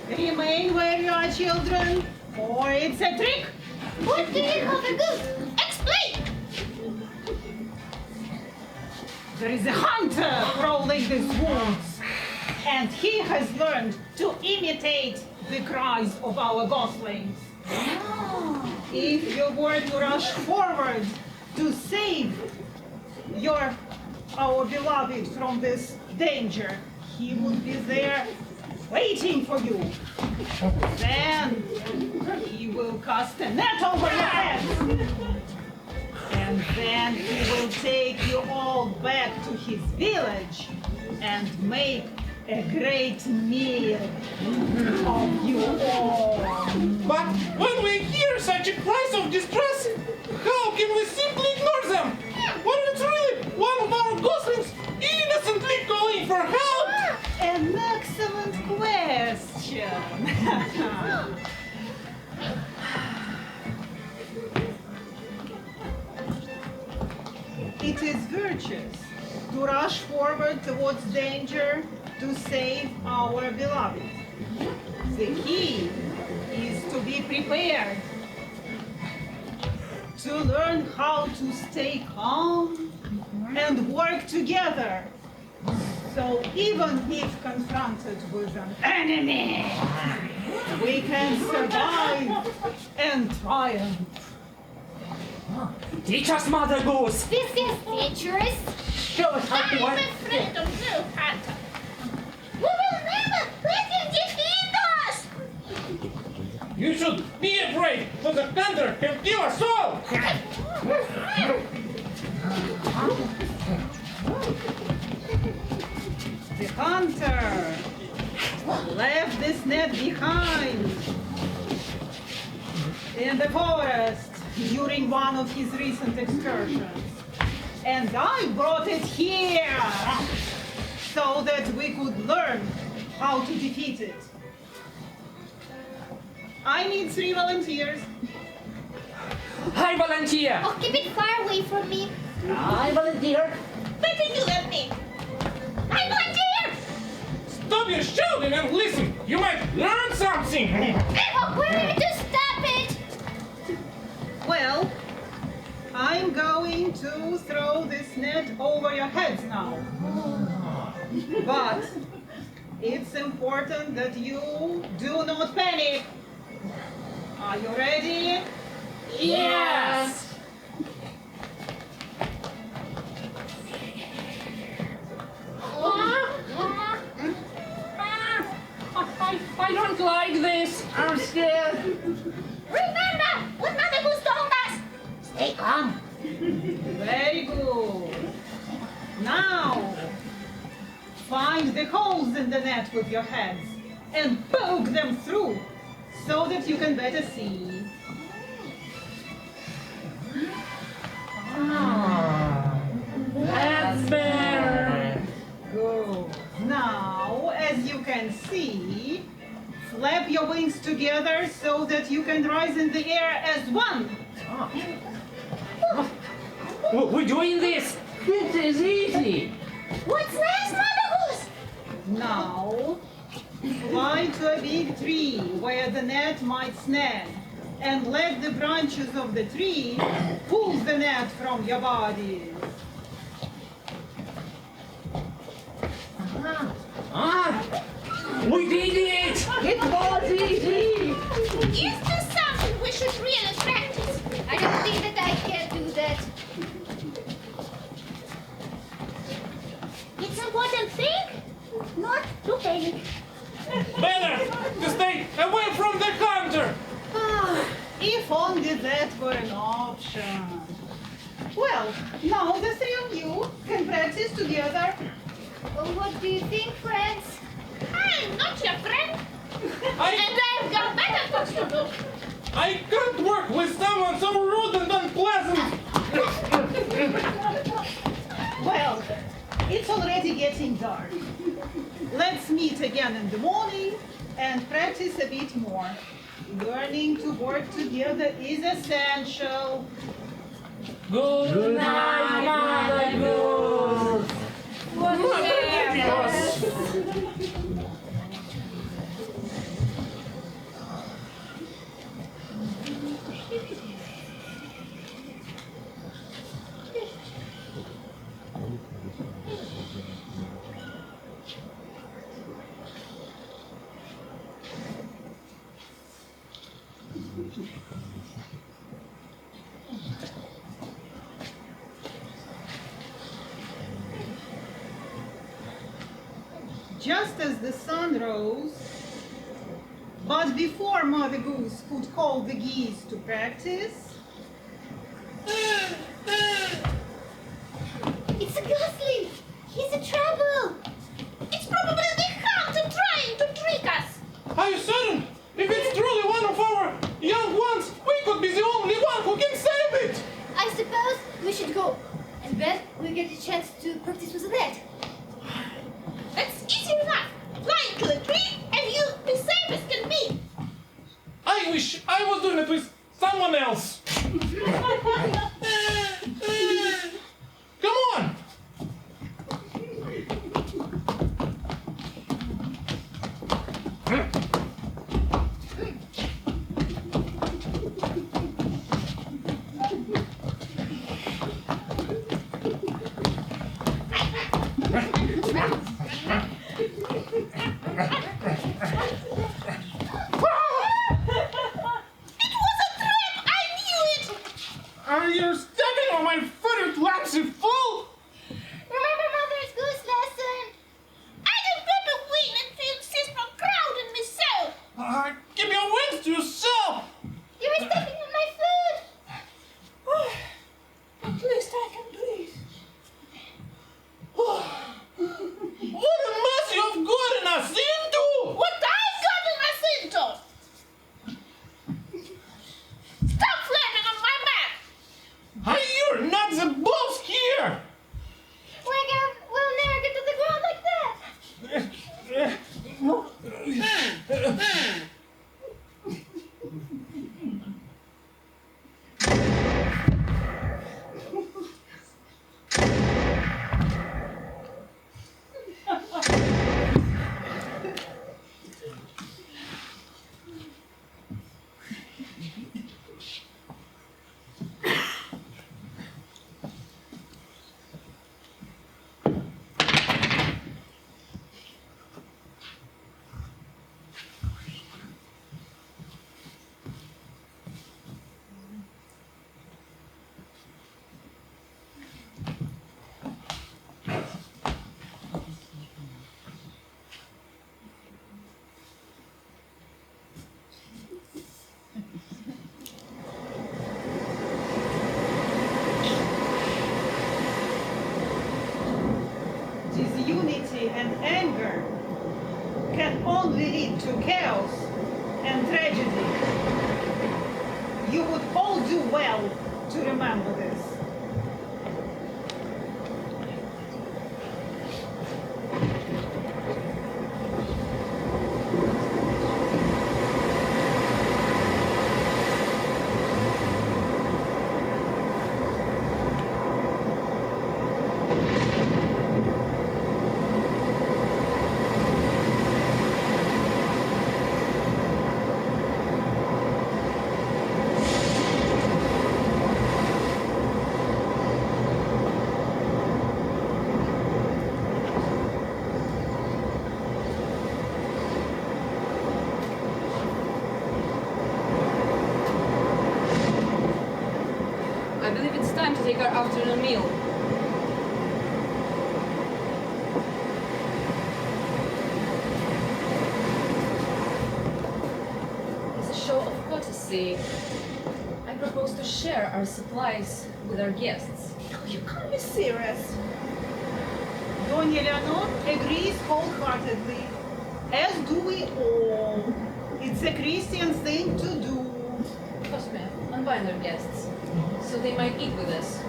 Remain where you are, children, or it's a trick. What do you have a good? Explain! There is a hunter prowling these woods, and he has learned to imitate the cries of our goslings. If you were to rush forward to save our beloved from this danger, he would be there waiting for you. Then he will cast a net over your head. And then he will take you all back to his village and make a great meal of you all. But when we hear such a cries of distress, how can we simply ignore them? When it's really one of our goslings innocently calling for help? An excellent question. It is virtuous to rush forward towards danger to save our beloved. The key is to be prepared, to learn how to stay calm and work together. So even if confronted with an enemy, we can survive and triumph. Teach us, Mother Goose! This is dangerous. Show us how to I'm work. afraid of no hunter. We will never let him defeat us! You should be afraid, for the thunder can kill us all! The hunter left this net behind in the forest during one of his recent excursions. And I brought it here so that we could learn how to defeat it. I need 3 volunteers. I volunteer! Oh, keep it far away from me. I volunteer! Better you than me. I volunteer! Stop your shouting and listen! You might learn something! Oh, where to stop it? Well, I'm going to throw this net over your heads now. But it's important that you do not panic. Are you ready? Yes! I don't like this. I'm scared. Remember what Mother Goose told us. Stay calm. Very good. Now, find the holes in the net with your hands and poke them through so that you can better see. That's better. Good. Now, as you can see, flap your wings together so that you can rise in the air as one. We're doing this. This is easy. What's next, Mother Goose? Now, fly to a big tree where the net might snag and let the branches of the tree pull the net from your body. We did it! It was easy! Is this something we should really practice? I don't think that I can do that. It's an important thing, not to panic. Better to stay away from the counter! If only that were an option. Well, now the 3 of you can practice together. What do you think, friends? I'm not your friend. I- And I've got better things to do. I can't work with someone so rude and unpleasant! Well, it's already getting dark. Let's meet again in the morning and practice a bit more. Learning to work together is essential. Good night, Mother Goose. Just as the sun rose, but before Mother Goose could call the geese to practice, It's a ghostly. He's in trouble. It's probably the hunter trying to trick us. Are you certain? If it's truly one of our young ones, we could be the only one who can save it! I suppose we should go. And then we'll get a chance to practice with the net. That's easy enough. Flying to the tree and you be safe as can be. I wish I was doing it with someone else! Come on! You're stepping on my foot, you clumsy fool! Remember Mother's Goose lesson? I don't got to win and you insist on crowding me so. Keep your wings to yourself! anger can only lead to chaos and tragedy. You would all do well to remember this. I believe it's time to take our afternoon meal. As a show of courtesy, I propose to share our supplies with our guests. You can't be serious. Don Eleanor agrees wholeheartedly, as do we all. It's a Christian thing to do. Of course, ma'am. Invite our guests, so they might eat with us.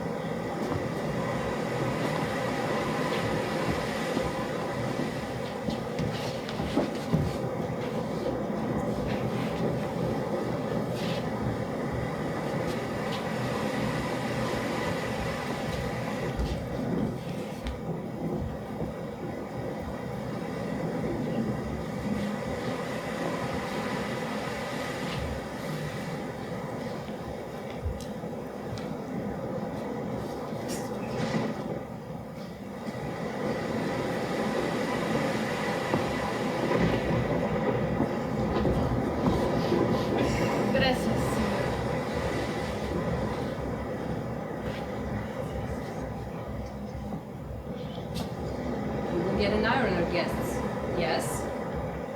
Get an eye on our guests. Yes?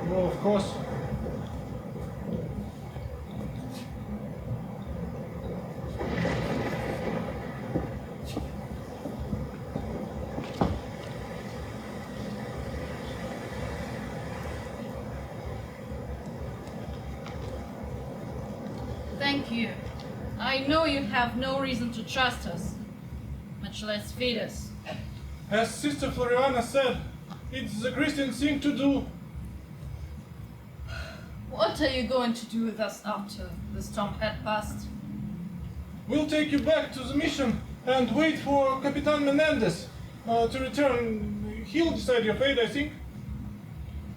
No, of course. Thank you. I know you have no reason to trust us, much less feed us. As Sister Floriana said, it's the Christian thing to do. What are you going to do with us after the storm had passed? We'll take you back to the mission and wait for Capitan Menendez to return. He'll decide your fate, I think.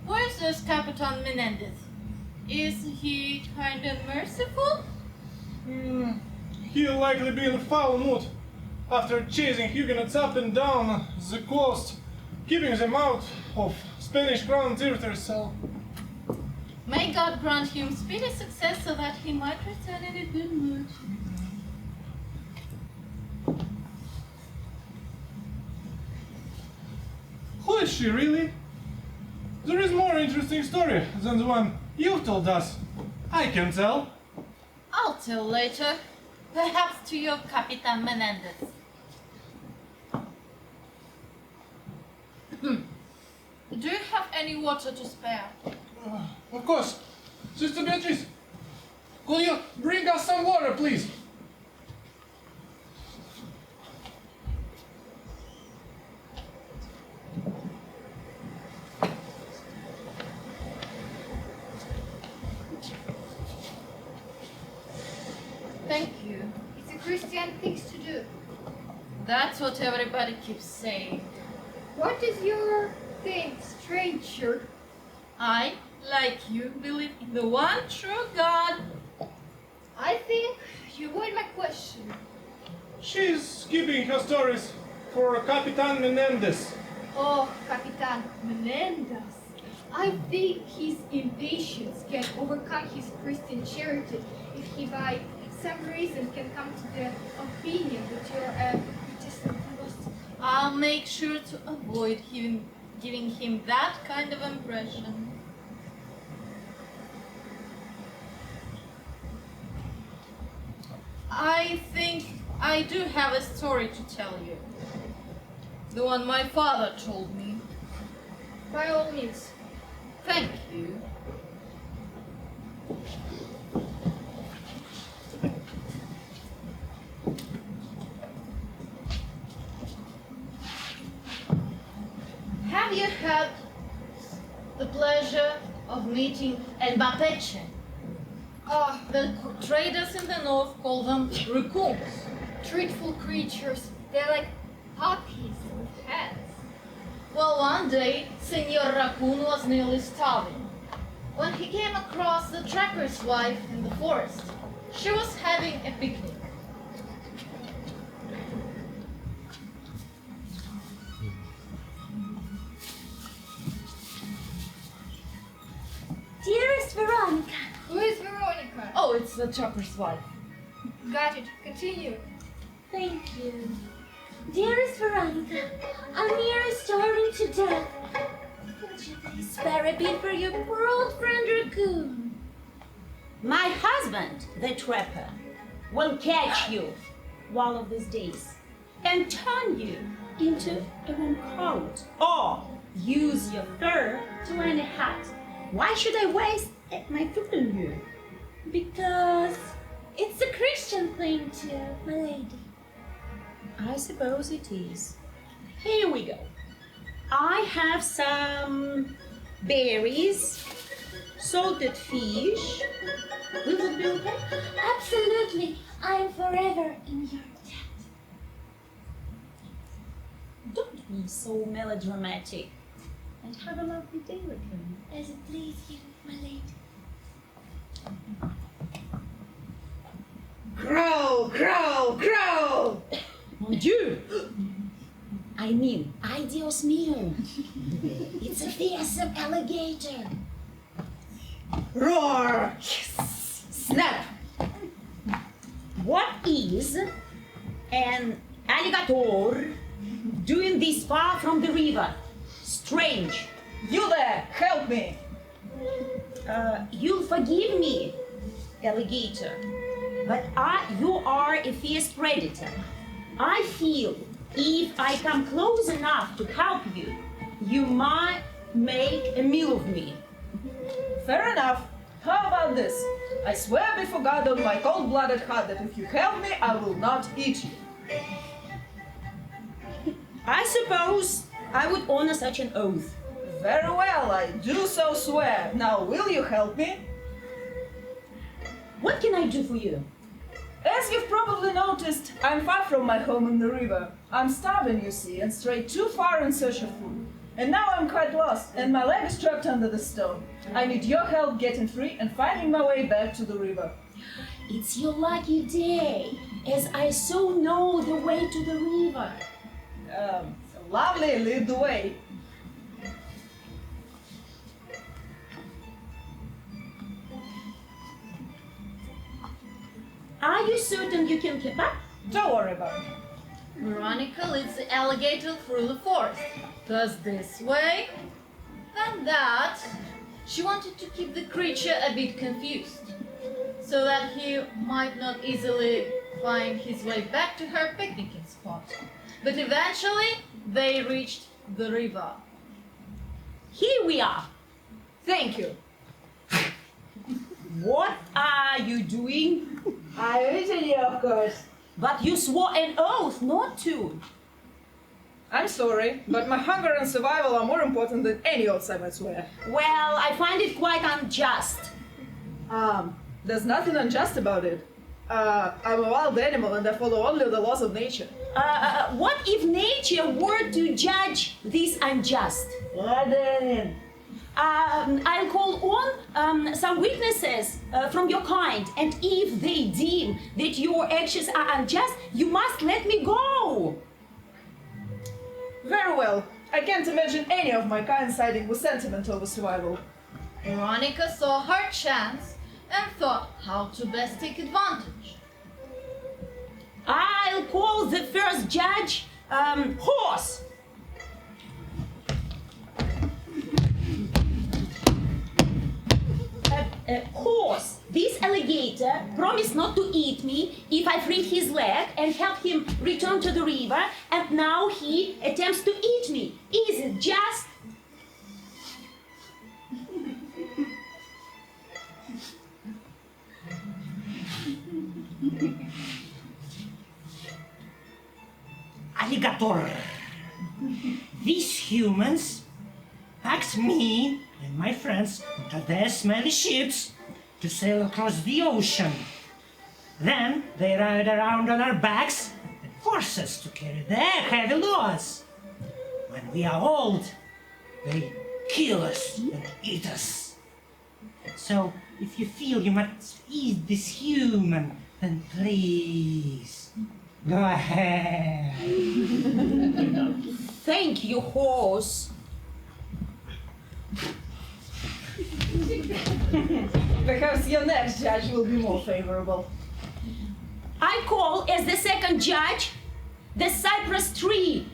Where's this Capitan Menendez? Is he kind of merciful? He'll likely be in a foul mood after chasing Huguenots up and down the coast, keeping them out of Spanish Crown territory, so... May God grant him speedy success so that he might return in a good mood. Who is she, really? There is more interesting story than the one you told us. I can tell. I'll tell later. Perhaps to your Capitan Menendez. Do you have any water to spare? Of course. Sister Beatrice, could you bring us some water, please? Thank you. It's a Christian thing to do. That's what everybody keeps saying. What is your thing, stranger? I, like you, believe in the one true God. I think you avoid my question. She's keeping her stories for Capitan Menendez. Oh, Capitan Menendez. I think his impatience can overcome his Christian charity if he by some reason can come to the opinion that you're a Protestant philosopher. I'll make sure to avoid giving him that kind of impression. I think I do have a story to tell you. The one my father told me. By all means. Thank you. Have you had the pleasure of meeting Mbappé? The traders in the north call them raccoons. Dreadful creatures. They're like puppies with heads. Well, one day, Senor Raccoon was nearly starving when he came across the trapper's wife in the forest. She was having a picnic. Dearest Veronica. Who is Veronica? Oh, it's the trapper's wife. Got it. Continue. Thank you. Dearest Veronica, I'm nearly starving to death. Could you please spare a bit for your poor old friend Raccoon? My husband, the trapper, will catch you one of these days and turn you into a warm coat or use your fur to earn a hat. Why should I waste my food on you? Because it's a Christian thing to, my lady. I suppose it is. Here we go. I have some berries, salted fish. Will that be okay? Absolutely. I am forever in your debt. Don't be so melodramatic. And have a lovely day, Raccoon. As it please you, my lady. Grow, grow, grow! Mon Dieu! I mean, ay Dios mío! It's a fearsome alligator! Roar! Snap! What is an alligator doing this far from the river? Strange! You there! Help me! You'll forgive me, alligator, but you are a fierce predator. I feel if I come close enough to help you, you might make a meal of me. Fair enough. How about this? I swear before God on my cold-blooded heart that if you help me, I will not eat you. I suppose I would honor such an oath. Very well, I do so swear. Now, will you help me? What can I do for you? As you've probably noticed, I'm far from my home in the river. I'm starving, you see, and strayed too far in search of food. And now I'm quite lost, and my leg is trapped under the stone. I need your help getting free and finding my way back to the river. It's your lucky day, as I so know the way to the river. Lovely, lead the way. Are you certain you can keep up? Don't worry about it. Veronica leads the alligator through the forest. First this way, then that. She wanted to keep the creature a bit confused, so that he might not easily find his way back to her picnicking spot. But eventually, they reached the river. Here we are. Thank you. What are you doing? I'm eating you, of course. But you swore an oath not to. I'm sorry, but my hunger and survival are more important than any oaths I might swear. Well, I find it quite unjust. There's nothing unjust about it. I'm a wild animal and I follow only the laws of nature. What if nature were to judge this unjust? What then? I'll call on some witnesses from your kind, and if they deem that your actions are unjust, you must let me go. Very well. I can't imagine any of my kind siding with sentiment over survival. Veronica saw her chance and thought how to best take advantage. I'll call the first judge horse. Horse, this alligator promised not to eat me if I freed his leg and helped him return to the river, and now he attempts to eat me. Is it just? these humans packed me and my friends into their smelly ships to sail across the ocean. Then they ride around on our backs and force us to carry their heavy loads. When we are old, they kill us and eat us. So, if you feel you must eat this human, then please, go ahead. Thank you, horse. Perhaps your next judge will be more favorable. I call as the second judge the cypress tree.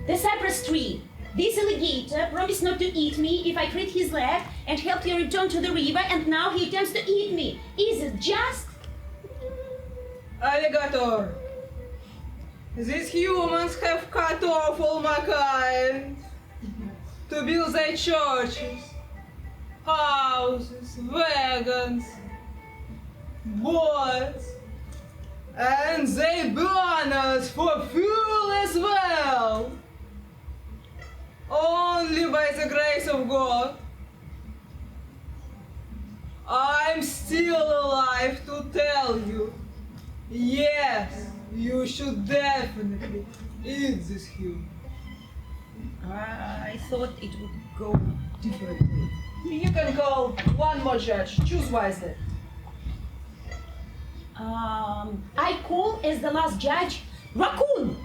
The cypress tree. This alligator promised not to eat me if I crit his leg and helped him return to the river, and now he attempts to eat me. Is it just? Alligator, these humans have cut off all my kind to build their churches, houses, wagons, boats, and they burn us for fuel as well. Only by the grace of God, I'm still alive to tell you, yes, you should definitely eat this human. I thought it would go differently. You can call one more judge. Choose wisely. I call as the last judge raccoon.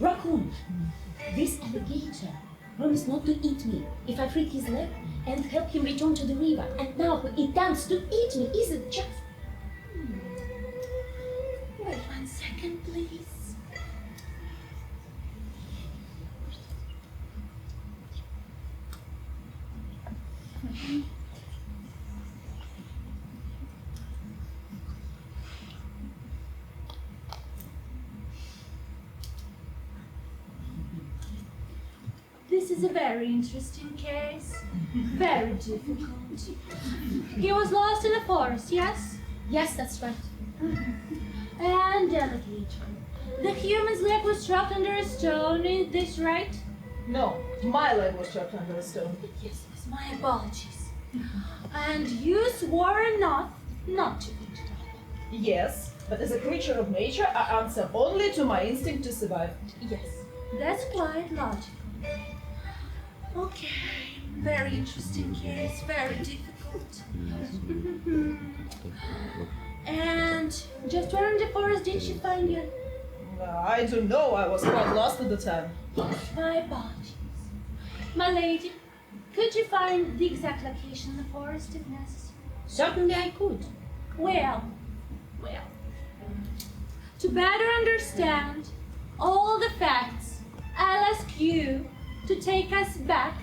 Raccoon, this alligator promised not to eat me if I freed his leg and help him return to the river, and now he attempts to eat me. Is it just? Wait 1 second, please. This is a very interesting case. Very difficult. He was lost in the forest, yes? Yes, that's right. And alligator. The human's leg was trapped under a stone, is this right? No, my leg was trapped under a stone. Yes, my apologies. And you swore an oath not to eat it. Yes, but as a creature of nature, I answer only to my instinct to survive. Yes, that's quite logical. Okay, very interesting case, very difficult. And just where in the forest did she find you? I don't know, I was quite lost at the time. My apologies. My lady, could you find the exact location in the forest if necessary? Certainly I could. Well, to better understand all the facts, I'll ask you to take us back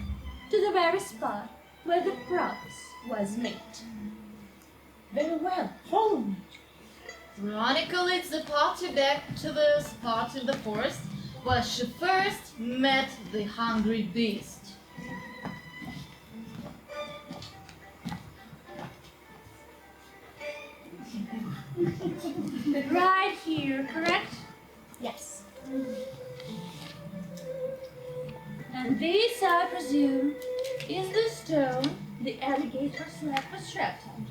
to the very spot where the promise was made. Very well, follow me. Veronica leads the party back to the spot in the forest where she first met the hungry beast. Right here, correct? Yes. And this, I presume, is the stone the alligator's leg was trapped on.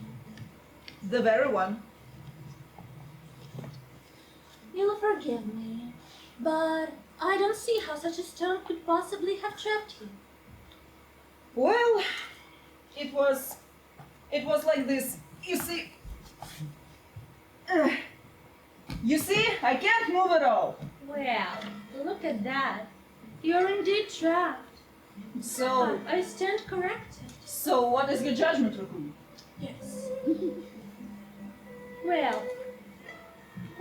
The very one. You'll forgive me, but I don't see how such a stone could possibly have trapped you. Well, it was like this. You see, I can't move at all. Well, look at that. You're indeed trapped. So, I stand corrected. So what is your judgment, Raccoon? Yes. Well,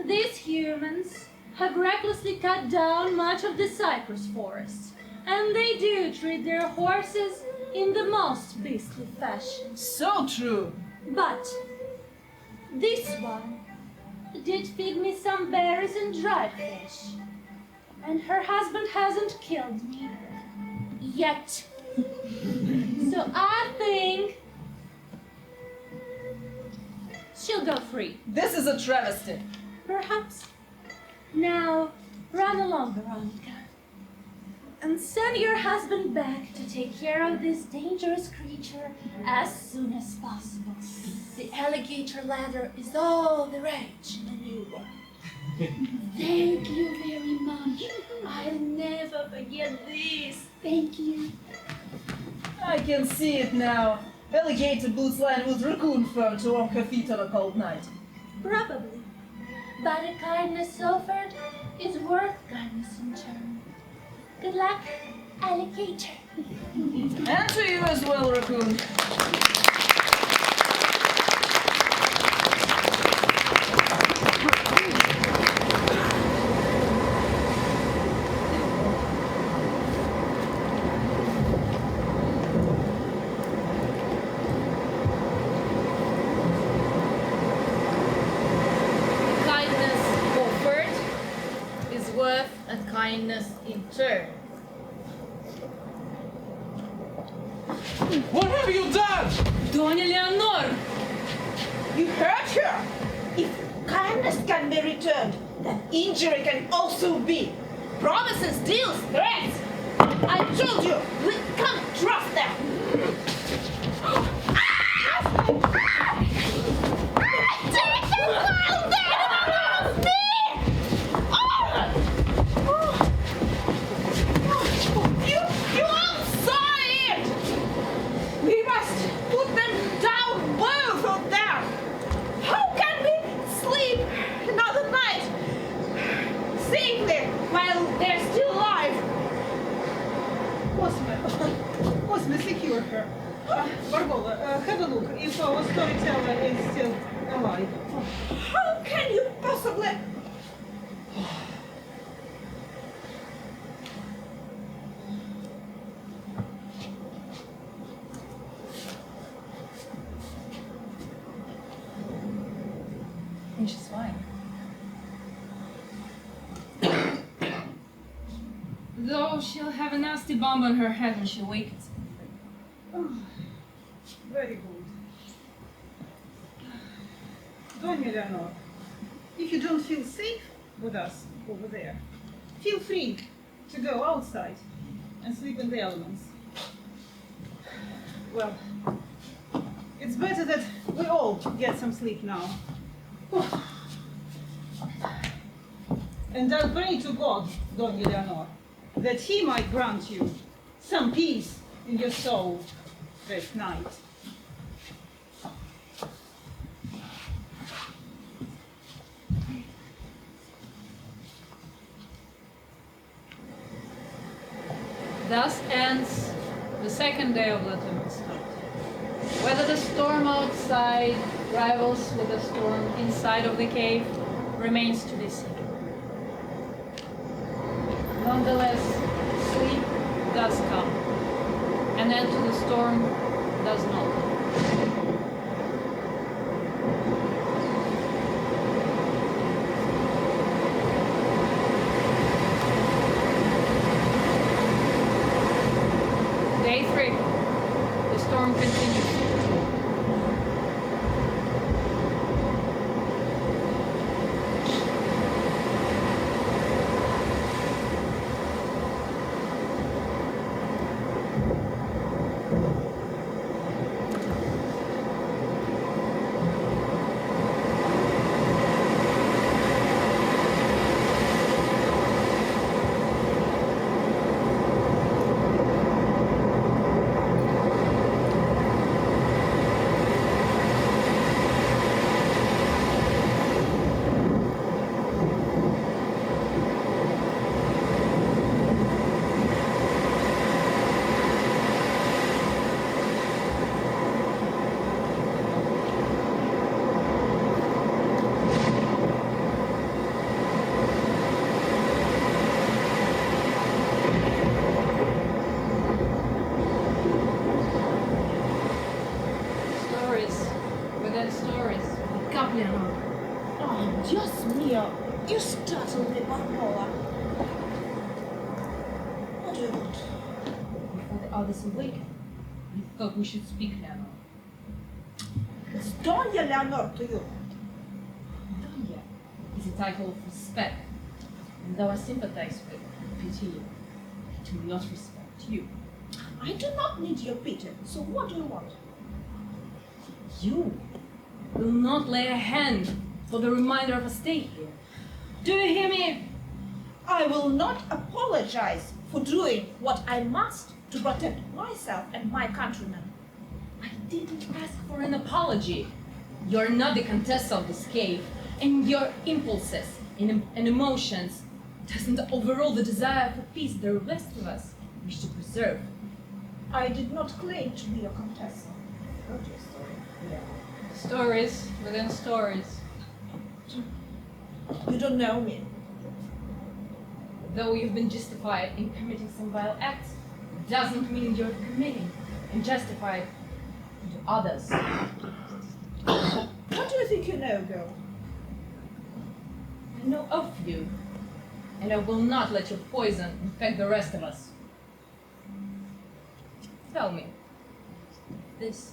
these humans have recklessly cut down much of the cypress forest, and they do treat their horses in the most beastly fashion. So true. But this one did feed me some berries and dried fish. And her husband hasn't killed me. Yet. So I think she'll go free. This is a travesty. Perhaps. Now, run along, Veronica. And send your husband back to take care of this dangerous creature as soon as possible. The alligator ladder is all the rage in New York. Thank you very much. I'll never forget this. Thank you. I can see it now. Alligator boots lined with raccoon fur to warm her feet on a cold night. Probably. But the kindness offered is worth kindness in turn. Good luck, alligator. And to you as well, raccoon. Kindness in turn. What have you done? Doña Leonor! You hurt her. If kindness can be returned, then injury can also be. Promises, deals, threats. I told you, we can't trust them. Secure her. Barbola, have a look if our storyteller is still alive. How can you possibly? I think she's fine. Though she'll have a nasty bomb on her head when she awakens. Oh, very good. Doña Leonor, if you don't feel safe with us over there, feel free to go outside and sleep in the elements. Well, it's better that we all get some sleep now. And I'll pray to God, Doña Leonor, that He might grant you some peace in your soul this night. Thus ends the second day of the Tempestad. Whether the storm outside rivals with the storm inside of the cave remains to be seen. Nonetheless, sleep does come. An end to the storm does not. Day 3. The storm continues. Oh, Dios mío, you startled me, Barbola. don't. Before the others awaken, we thought we should speak now. It's Donya Leonor to you. Donya is a title of respect, and though I sympathize with and pity you, I do not respect you. I do not need your pity, so what do you want? You will not lay a hand for the remainder of a stay here. Do you hear me? I will not apologize for doing what I must to protect myself and my countrymen. I didn't ask for an apology. You're not the contessa of this cave, and your impulses and emotions doesn't overrule the desire for peace the rest of us wish to preserve. I did not claim to be a contessa. I heard your story. Stories within stories. You don't know me. Though you've been justified in committing some vile acts, it doesn't mean you're committing and justified to others. What do you think you know, girl? I know of you, and I will not let your poison infect the rest of us. Tell me, this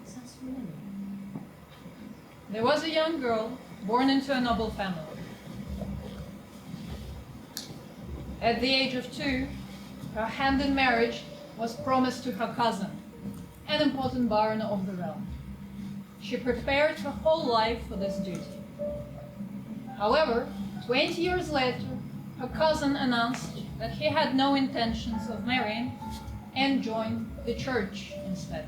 sounds familiar. There was a young girl born into a noble family. At the age of 2, her hand in marriage was promised to her cousin, an important baron of the realm. She prepared her whole life for this duty. However, 20 years later, her cousin announced that he had no intentions of marrying and joined the church instead.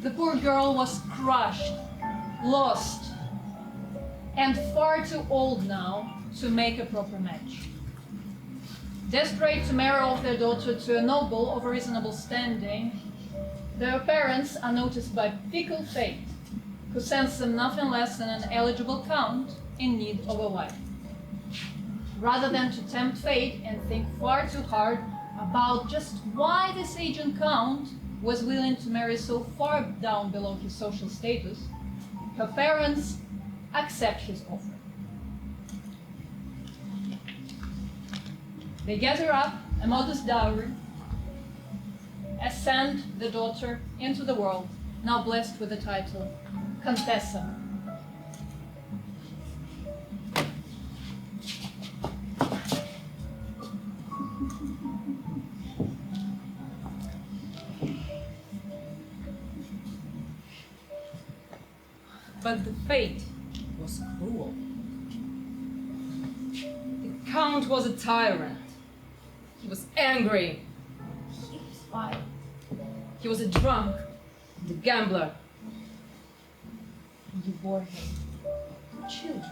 The poor girl was crushed, lost, and far too old now to make a proper match. Desperate to marry off their daughter to a noble of a reasonable standing, their parents are noticed by fickle fate, who sends them nothing less than an eligible count in need of a wife. Rather than to tempt fate and think far too hard about just why this aged count was willing to marry so far down below his social status, her parents accept his offer. They gather up a modest dowry, send the daughter into the world, now blessed with the title Contessa. But the fate was cruel. The Count was a tyrant. He was angry. He was violent. He was a drunk and a gambler. And you bore him children.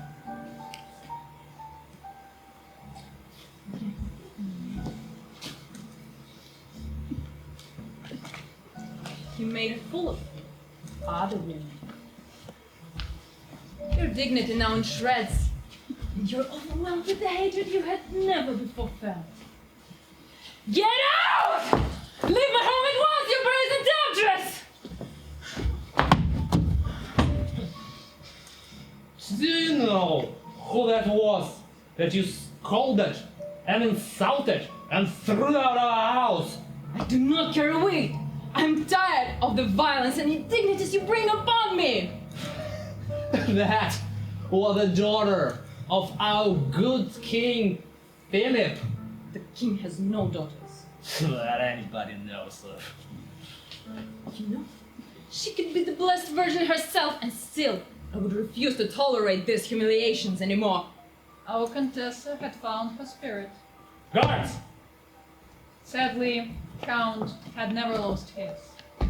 You made a fool of other women. Your dignity now in shreds, and you're overwhelmed with the hatred you had never before felt. Get out! Leave my home at once, you brazen temptress! Do you know who that was that you scolded and insulted and threw out of our house? I do not care a whit. I'm tired of the violence and indignities you bring upon me. That was the daughter of our good King Philip. The king has no daughters. That anybody knows of. You know, she could be the Blessed Virgin herself, and still I would refuse to tolerate these humiliations anymore. Our Contessa had found her spirit. Guards! Sadly, Count had never lost his.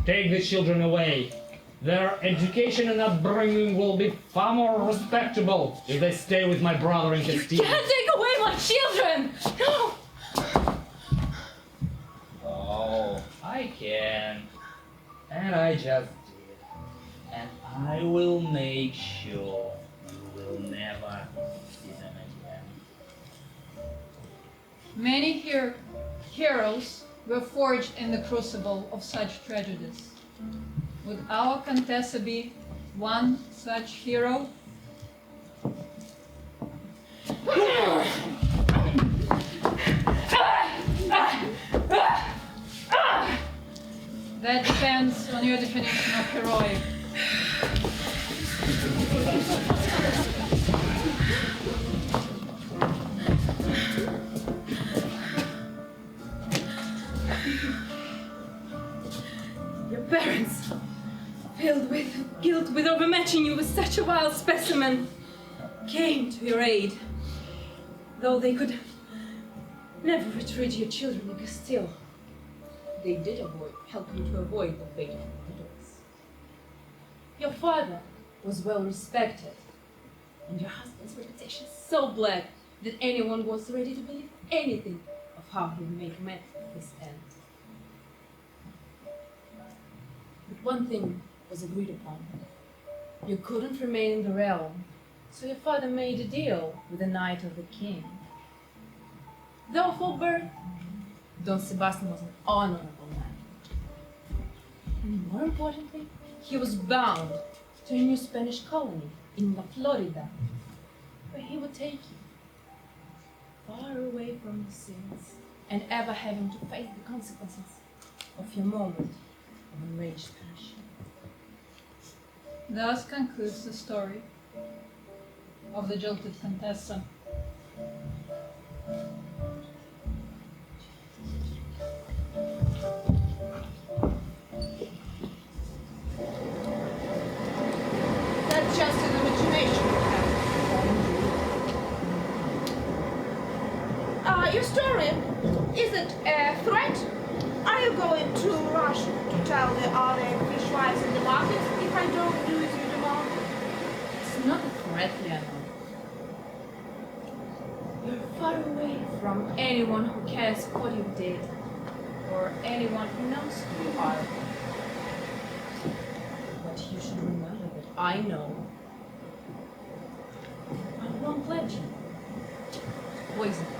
Take the children away. Their education and upbringing will be far more respectable if they stay with my brother in Castile. You can't take away my children! No! Oh, I can. And I just did. And I will make sure you will never see them again. Many heroes were forged in the crucible of such tragedies. Would our Contessa be one such hero? new definition of heroic. Your parents, filled with guilt with overmatching you with such a wild specimen, came to your aid. Though they could never retrieve your children in Castile, they did help you to avoid the fate of the dogs. Your father was well respected, and your husband's reputation so black that anyone was ready to believe anything of how he met his end. But one thing was agreed upon. You couldn't remain in the realm, so your father made a deal with the Knight of the King. Though for birth, Don Sebastian was an honorable man. And more importantly, he was bound to a new Spanish colony in Florida, where he would take you, far away from your sins, and ever having to face the consequences of your moment of enraged passion. Thus concludes the story of the jilted contestant. That's just an imagination. Your story, is it a threat? Are you going to rush to tell the other fishwives in the market if I don't do as you demand? It's not a threat, Leonor. You're far away from anyone who cares what you did, or anyone who knows who you are. But you should remember that I know. I won't let you poison us.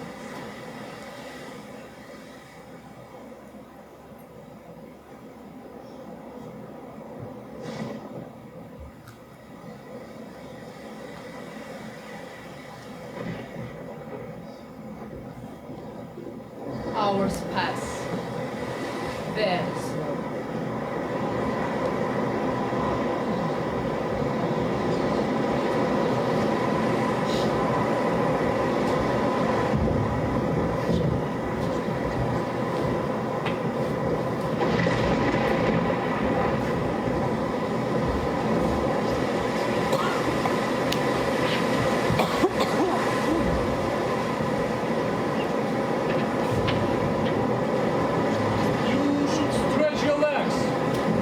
Hours pass very slowly.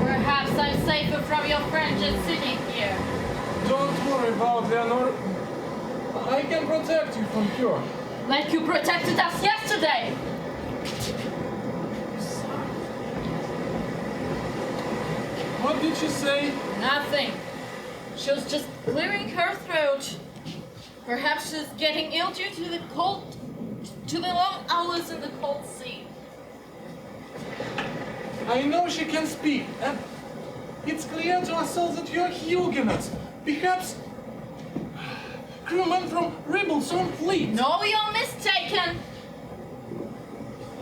Perhaps I'm safer from your friend just sitting here. Don't worry about Leonor. I can protect you from her. Like you protected us yesterday. What did she say? Nothing. She was just clearing her throat. Perhaps she's getting ill due to the cold, to the long hours in the cold sea. I know she can speak, and it's clear to us all that you're Huguenots. Perhaps crewmen from Ribblesome Fleet. No, you're mistaken.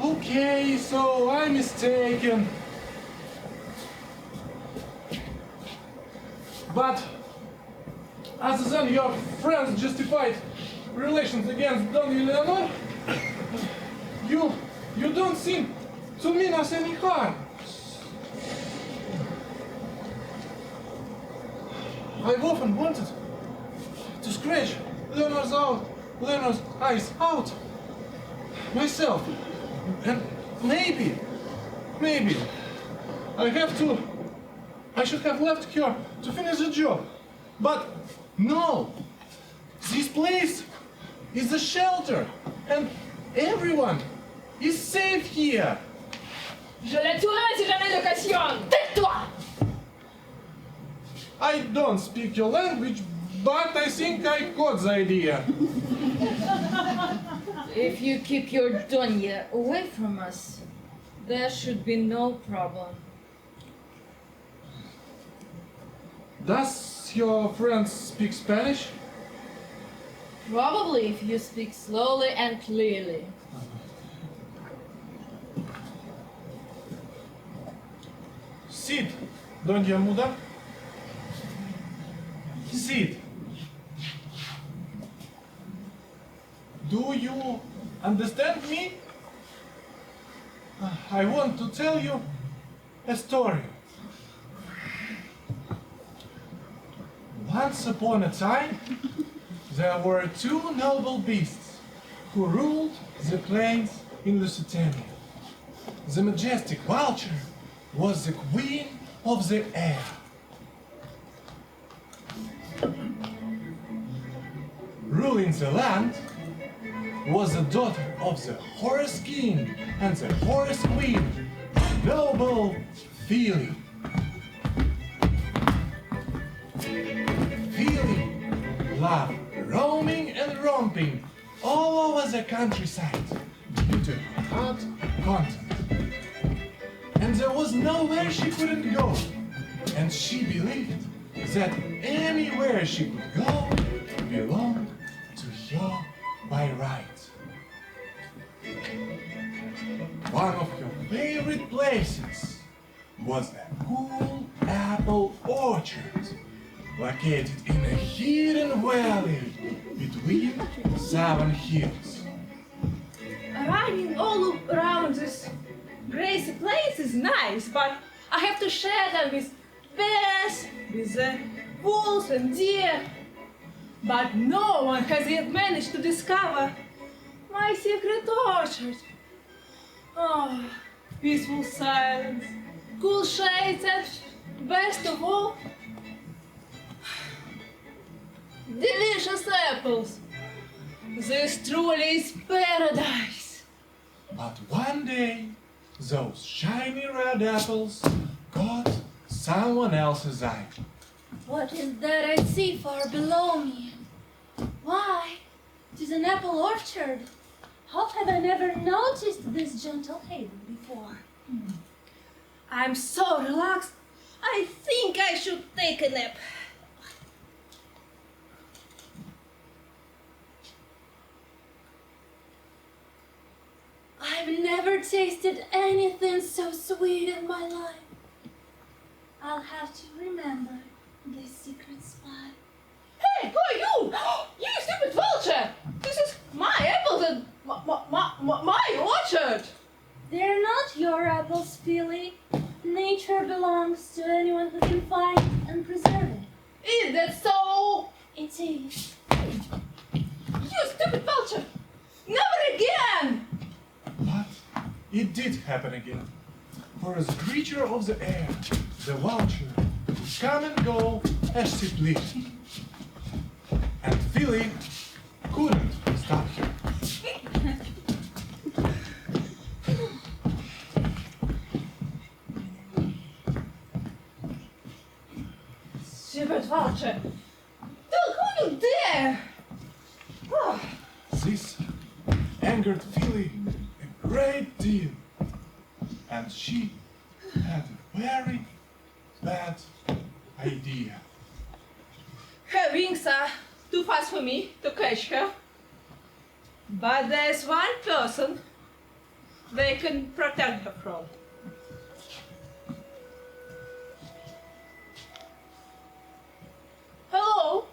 Okay, so I'm mistaken. But other than your friends justified relations against Don Leonor, you don't seem to mean us any harm. I've often wanted to scratch Leonor's eyes out myself. And maybe, I should have left her to finish the job. But no, this place is a shelter, and everyone is safe here. Je la tuerai si jamais l'occasion. Tais-toi! I don't speak your language, but I think I got the idea. If you keep your Donya away from us, there should be no problem. Does your friend speak Spanish? Probably if you speak slowly and clearly. Sid, Doña Muda. Sit. Do you understand me? I want to tell you a story. Once upon a time, there were two noble beasts who ruled the plains in Lusitania. The majestic vulture was the queen of the air. Ruling the land was the daughter of the horse king and the horse queen, noble Philly. Philly loved roaming and romping all over the countryside due to her hot content. And there was nowhere she couldn't go, and she believed that anywhere she could go belonged to her by right. One of her favorite places was a cool apple orchard located in a hidden valley between 7 hills. Riding all around this grassy place is nice, but I have to share them with bears, with wolves and deer. But no one has yet managed to discover my secret orchard. Oh, peaceful silence, cool shades, and best of all, delicious apples. This truly is paradise. But one day, those shiny red apples caught someone else's eye. What is that I see far below me? Why, it is an apple orchard. How have I never noticed this gentle haven before? I'm so relaxed, I think I should take a nap. I've never tasted anything so sweet in my life. I'll have to remember this secret spot. Hey, who are you? You stupid vulture! This is my apples and my orchard! They're not your apples, Philly. Nature belongs to anyone who can find and preserve it. Is that so? It is. You stupid vulture! Never again! But it did happen again. For as creature of the air, the vulture could come and go as she pleased. And Philly couldn't stop her. Stupid vulture! Don't go you dare! Oh. This angered Philly a great deal. And she had a very bad idea. Her wings are too fast for me to catch her. But there's one person they can protect her from. Hello,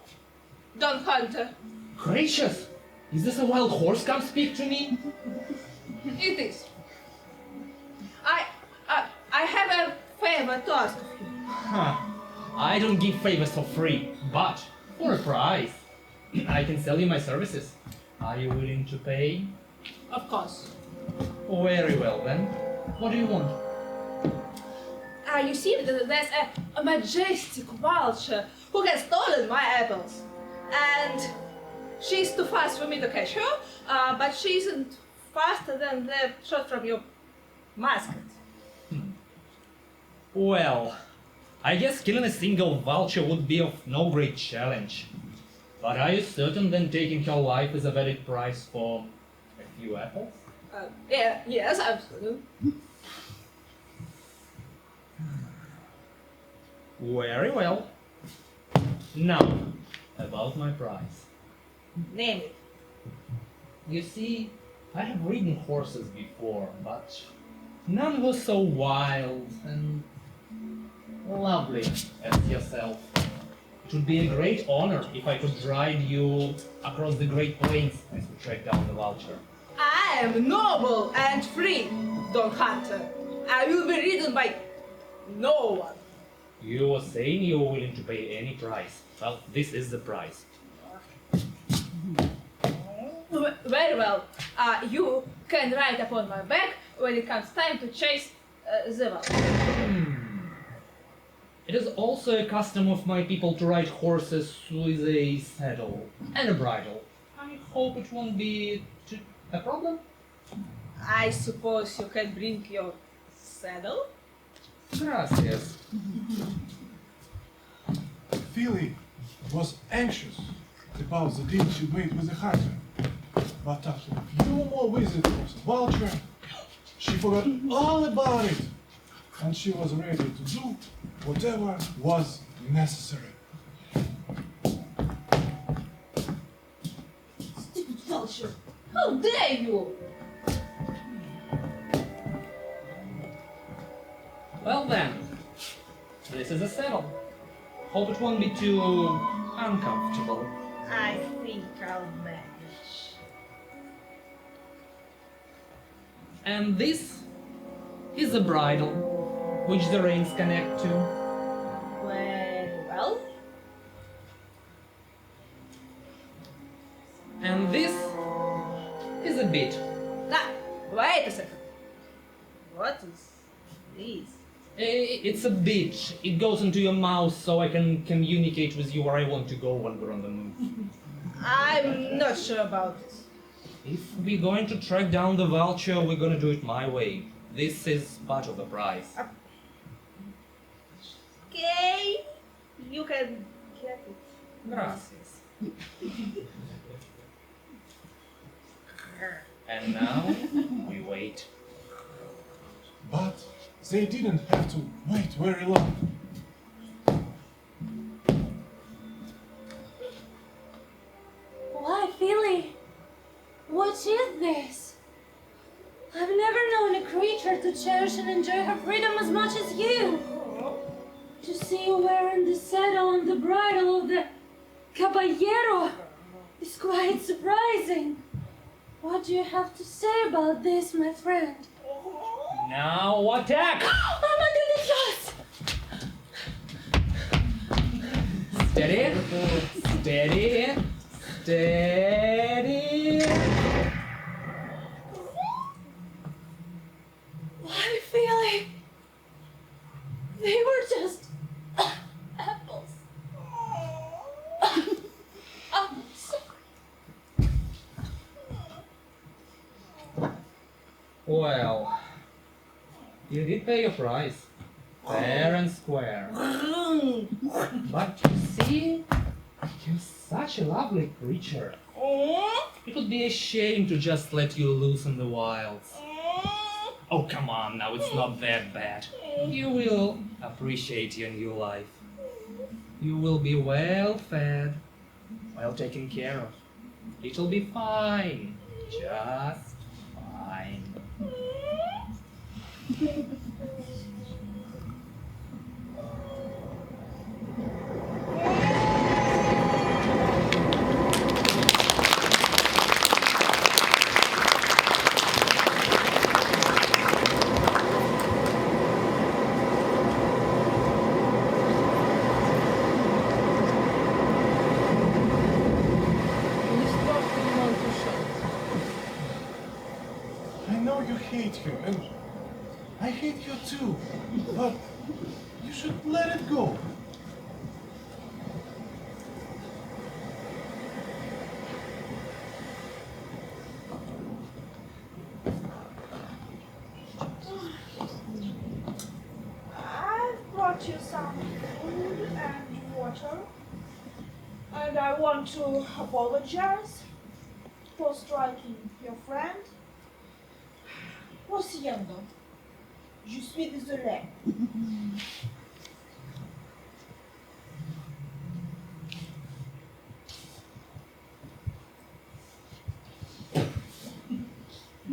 Don Hunter. Gracious! Is this a wild horse come speak to me? It is. I have a favor to ask of you. Huh. I don't give favors for free, but for a price. I can sell you my services. Are you willing to pay? Of course. Very well then. What do you want? You see, there's a majestic vulture who has stolen my apples. And she's too fast for me to catch her, but she isn't faster than the shot from your musket. Well, I guess killing a single vulture would be of no great challenge. But are you certain then taking her life is a valid price for a few apples? Yes, absolutely. Very well. Now, about my price. Name it. You see, I have ridden horses before, but none was so wild and lovely as yourself. It would be a great honor if I could ride you across the Great Plains as we track down the vulture. I am noble and free, Don Hunter. I will be ridden by no one. You were saying you were willing to pay any price. Well, this is the price. Very well. You can ride upon my back when it comes time to chase the vulture. It is also a custom of my people to ride horses with a saddle and a bridle. I hope it won't be a problem. I suppose you can bring your saddle? Gracias. Philly was anxious about the deal she made with the hunter. But after a few more visits of the vulture, she forgot all about it. And she was ready to do whatever was necessary. Stupid vulture! How dare you! Well then, this is a saddle. Hope it won't be too uncomfortable. I think I'll manage. And this is a bridle, which the reins connect to. Very well. And this is a bit. Wait a second. What is this? It's a bit. It goes into your mouth so I can communicate with you where I want to go when we're on the move. I'm not sure about this. If we're going to track down the vulture, we're gonna do it my way. This is part of the price. Okay, you can get it. Gracias. And now we wait. But they didn't have to wait very long. Why, Philly? What is this? I've never known a creature to cherish and enjoy her freedom as much as you. To see you wearing the saddle and the bridle of the caballero is quite surprising. What do you have to say about this, my friend? Now attack! I'm under the glass! Steady, steady, steady. Why, Philly? They were just apples. I'm sorry. Well, you did pay your price, fair and square. But you see, you're such a lovely creature. It would be a shame to just let you loose in the wilds. Oh, come on, now it's not that bad. You will appreciate your new life. You will be well fed, well taken care of. It'll be fine, just fine. I know you hate him, and I hate you too, but you should let it go. I've brought you some food and water, and I want to apologize for striking your friend. Lo siento. Je suis désolé.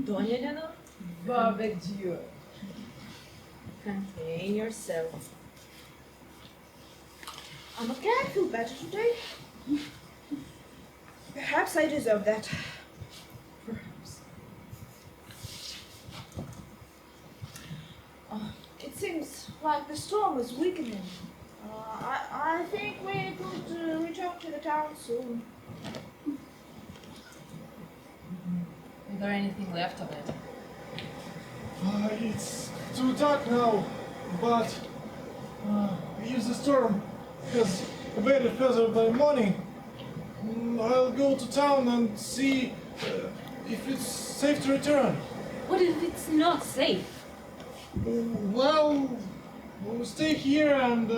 Don Eleanor, Barbecue. Contain yourself. I'm okay, I feel better today. Perhaps I deserve that. Perhaps. It seems like the storm is weakening. I think we could return to the town soon. Is there anything left of it? It's too dark now, but if the storm has abated further by morning, I'll go to town and see if it's safe to return. What if it's not safe? Well, we'll stay here and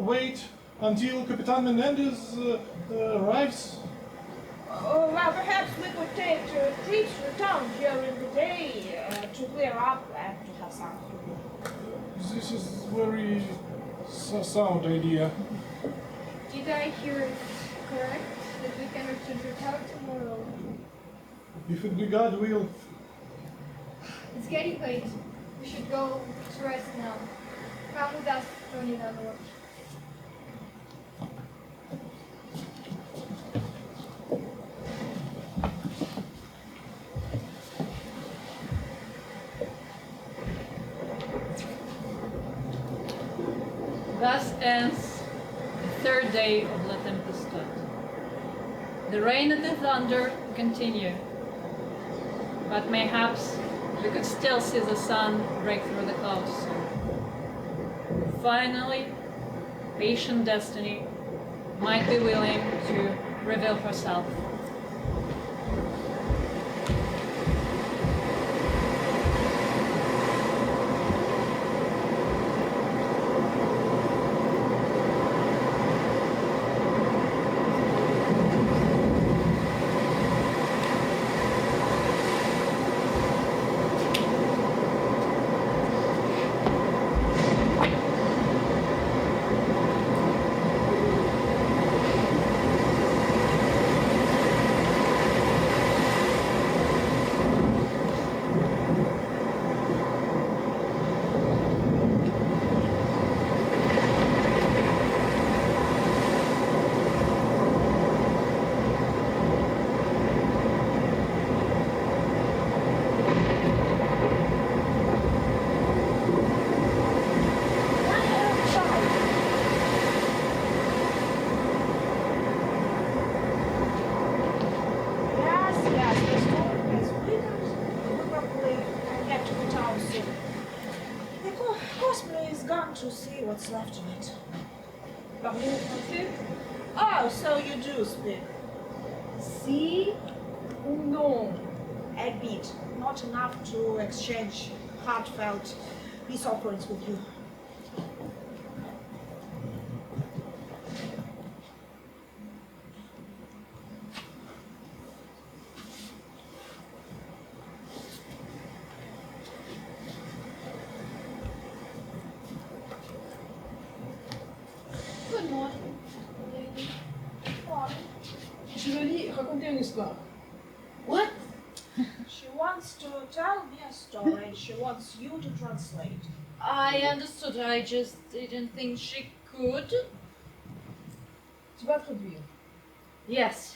wait until Capitan Menendez arrives. Oh, well, perhaps we could take a trip to the town during the day to clear up and to have some food. This is very sound idea. Did I hear it correct? That we can return to town tomorrow? If it be God will. It's getting late. We should go to rest now. Come with us, Tony and Lord. Thus ends the third day of La Tempestad. The rain and the thunder continue, but mayhaps we could still see the sun break through the clouds soon. Finally, patient destiny might be willing to reveal herself. To see what's left of it. Oh, so you do speak. Si ou non? A bit. Not enough to exchange heartfelt peace offerings with you. Chevalier, racontez une histoire. What? She wants to tell me a story and she wants you to translate. I understood, I just didn't think she could. Tu vas traduire. Yes.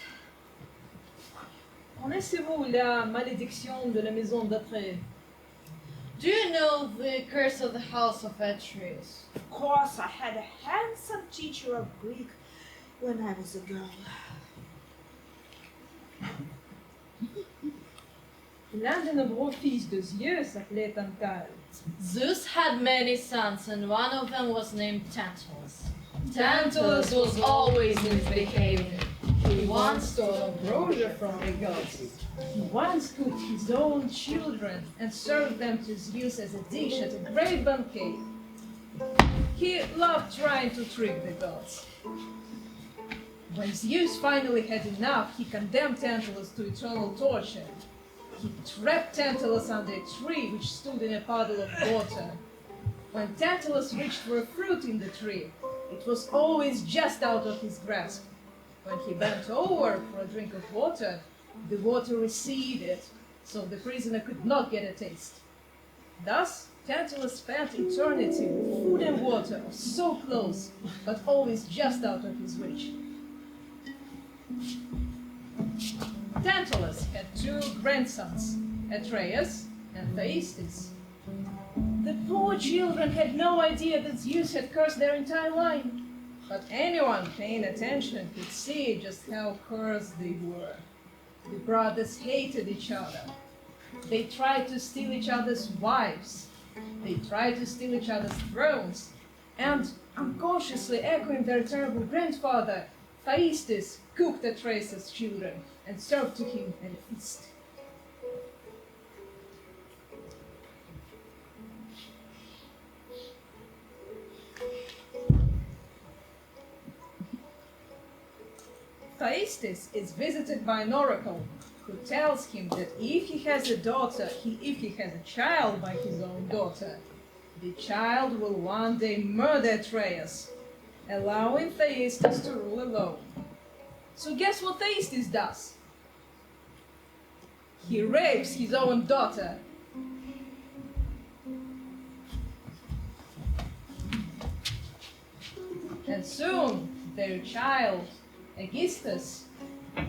Connaissez-vous la malédiction de la maison d'Atrée? Do you know the curse of the house of Atreus? Of course, I had a handsome teacher of Greek when I was a girl. L'un des nombreux fils de Zeus s'appelait Tantal. Zeus had many sons, and one of them was named Tantalus. Tantalus was always misbehaving. He once stole ambrosia from the gods. He once cooked his own children and served them to Zeus as a dish at a great banquet. He loved trying to trick the gods. When Zeus finally had enough, he condemned Tantalus to eternal torture. He trapped Tantalus under a tree which stood in a puddle of water. When Tantalus reached for a fruit in the tree, it was always just out of his grasp. When he bent over for a drink of water, the water receded, so the prisoner could not get a taste. Thus, Tantalus spent eternity with food and water, so close, but always just out of his reach. Tantalus had 2 grandsons, Atreus and Thyestes. The poor children had no idea that Zeus had cursed their entire line, but anyone paying attention could see just how cursed they were. The brothers hated each other. They tried to steal each other's wives. They tried to steal each other's thrones. And, unconsciously echoing their terrible grandfather, Thyestes cooked Atreus' children and served to him at a feast. Thyestes is visited by an oracle who tells him that if he has a daughter, if he has a child by his own daughter, the child will one day murder Atreus, allowing Thyestes to rule alone. So guess what Thyestes does? He rapes his own daughter. And soon their child, Augustus,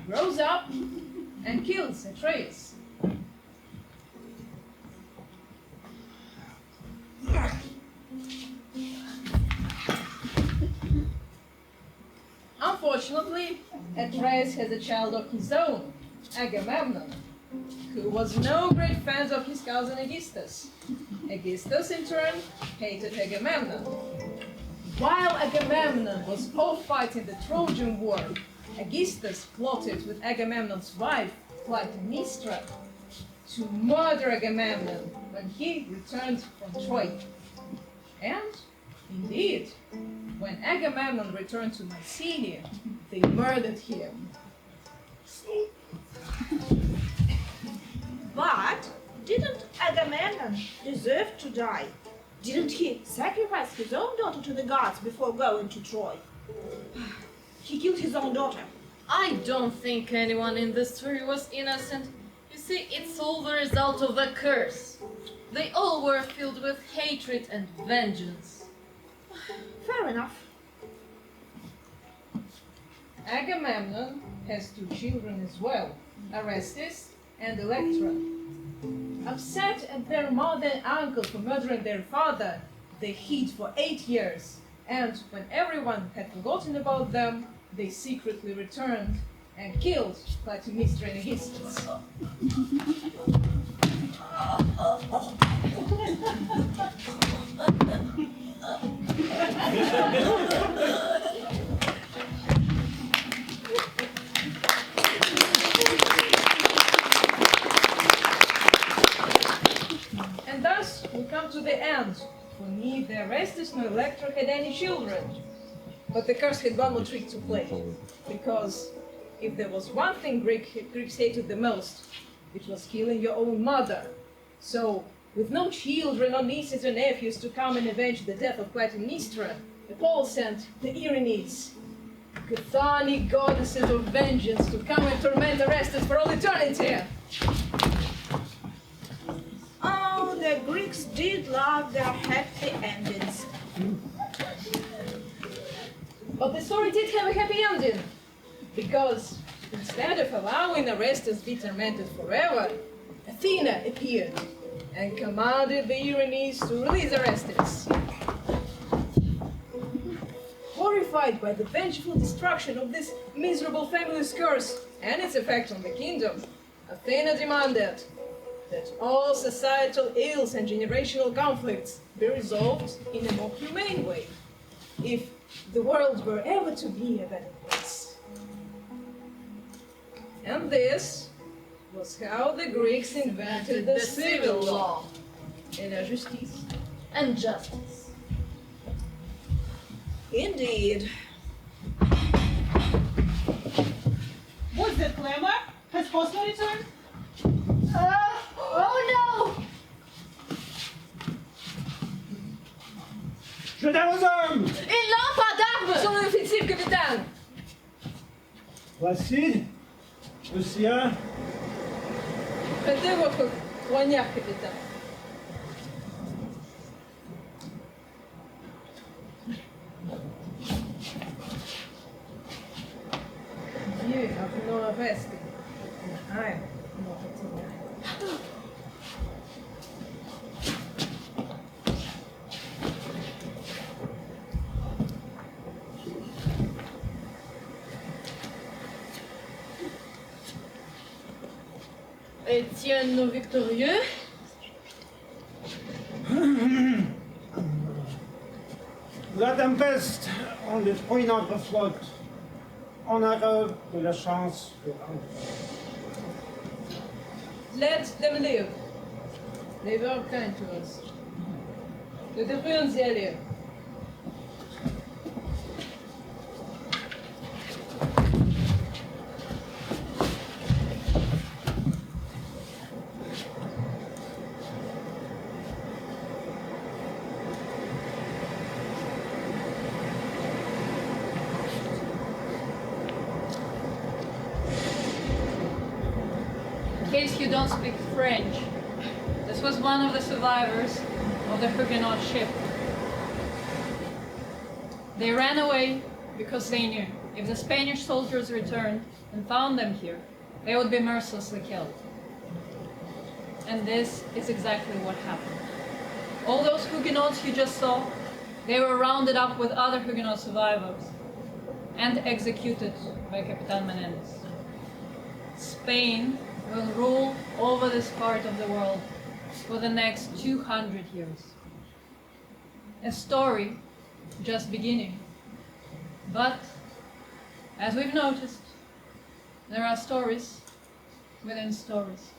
grows up and kills Atreus. Unfortunately, Atreus has a child of his own, Agamemnon, who was no great fan of his cousin Augustus. Augustus, in turn, hated Agamemnon. While Agamemnon was off fighting the Trojan War, Augustus plotted with Agamemnon's wife, Clytemnestra, to murder Agamemnon when he returned from Troy. And, indeed, when Agamemnon returned to Mycenae, they murdered him. But didn't Agamemnon deserve to die? Didn't he sacrifice his own daughter to the gods before going to Troy? He killed his own daughter. I don't think anyone in this story was innocent. You see, it's all the result of the curse. They all were filled with hatred and vengeance. Fair enough. Agamemnon has 2 children as well, Orestes and Electra. Upset at their mother and uncle for murdering their father, they hid for 8 years, and when everyone had forgotten about them, they secretly returned and killed Clytemnestra and Augustus. And thus we come to the end. For neither Orestes nor Electra had any children. But the curse had one more trick to play. Because if there was one thing Greeks hated the most, it was killing your own mother. So, with no children or nieces or nephews to come and avenge the death of Clytemnestra, Apollo sent the Erinyes, chthonic goddesses of vengeance, to come and torment Orestes for all eternity. Oh, the Greeks did love their happy endings. But the story did have a happy ending, because instead of allowing Orestes to be tormented forever, Athena appeared and commanded the Erinyes to release Orestes. Horrified by the vengeful destruction of this miserable family's curse and its effect on the kingdom, Athena demanded that all societal ills and generational conflicts be resolved in a more humane way, if the world were ever to be a better place. And this was how the Greeks invented the civil law, et la justice, and justice. Indeed. What's that clamor? Has Cosmo returned? Oh no! Jetez vos armes! Il n'a pas d'armes sur l'offensive, capitaine! Voici le sien. Prêtez votre poignard, capitaine. anciennes victorieux. La tempête, on détruit notre flotte. On a de la chance. Let them live. They were kind to us. Le détruisons зелье. In case you don't speak French, this was one of the survivors of the Huguenot ship. They ran away because they knew if the Spanish soldiers returned and found them here, they would be mercilessly killed. And this is exactly what happened. All those Huguenots you just saw, they were rounded up with other Huguenot survivors and executed by Capitan Menendez. Spain will rule over this part of the world for the next 200 years. A story just beginning. But, as we've noticed, there are stories within stories.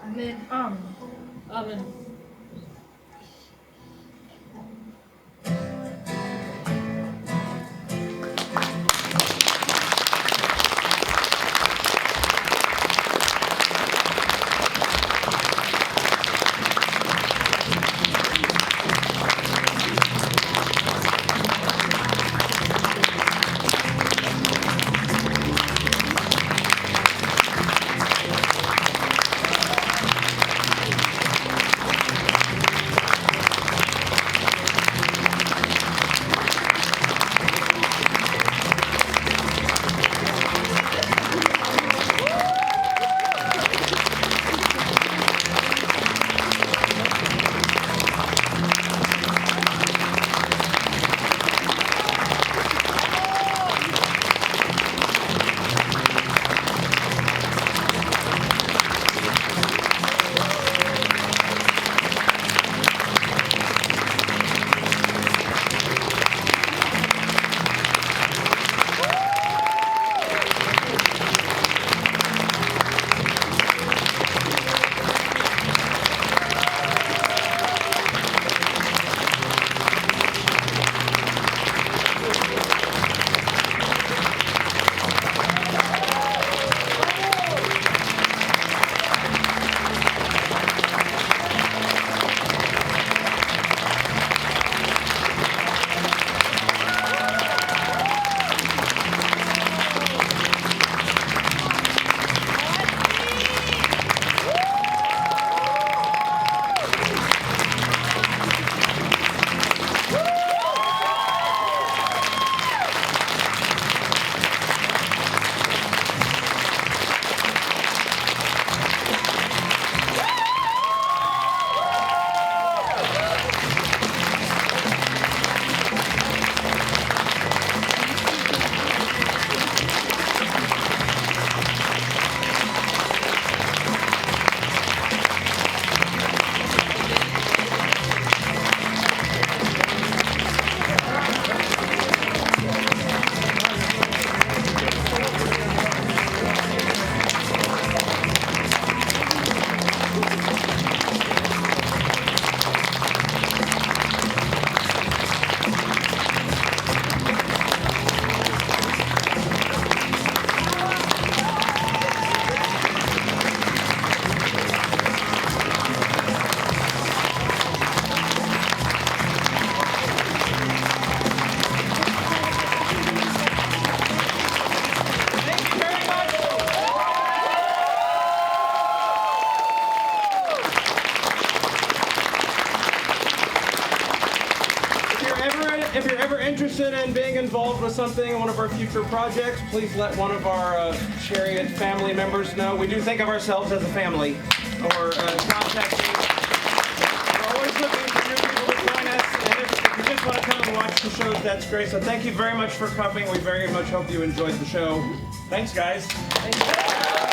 Amen. Amen. interested in being involved with something in one of our future projects, please let one of our Chariot family members know. We do think of ourselves as a family, or contact me. We're always looking for new people to join us, and if you just want to come and watch the shows, that's great. So thank you very much for coming. We very much hope you enjoyed the show. Thanks, guys. Thank you.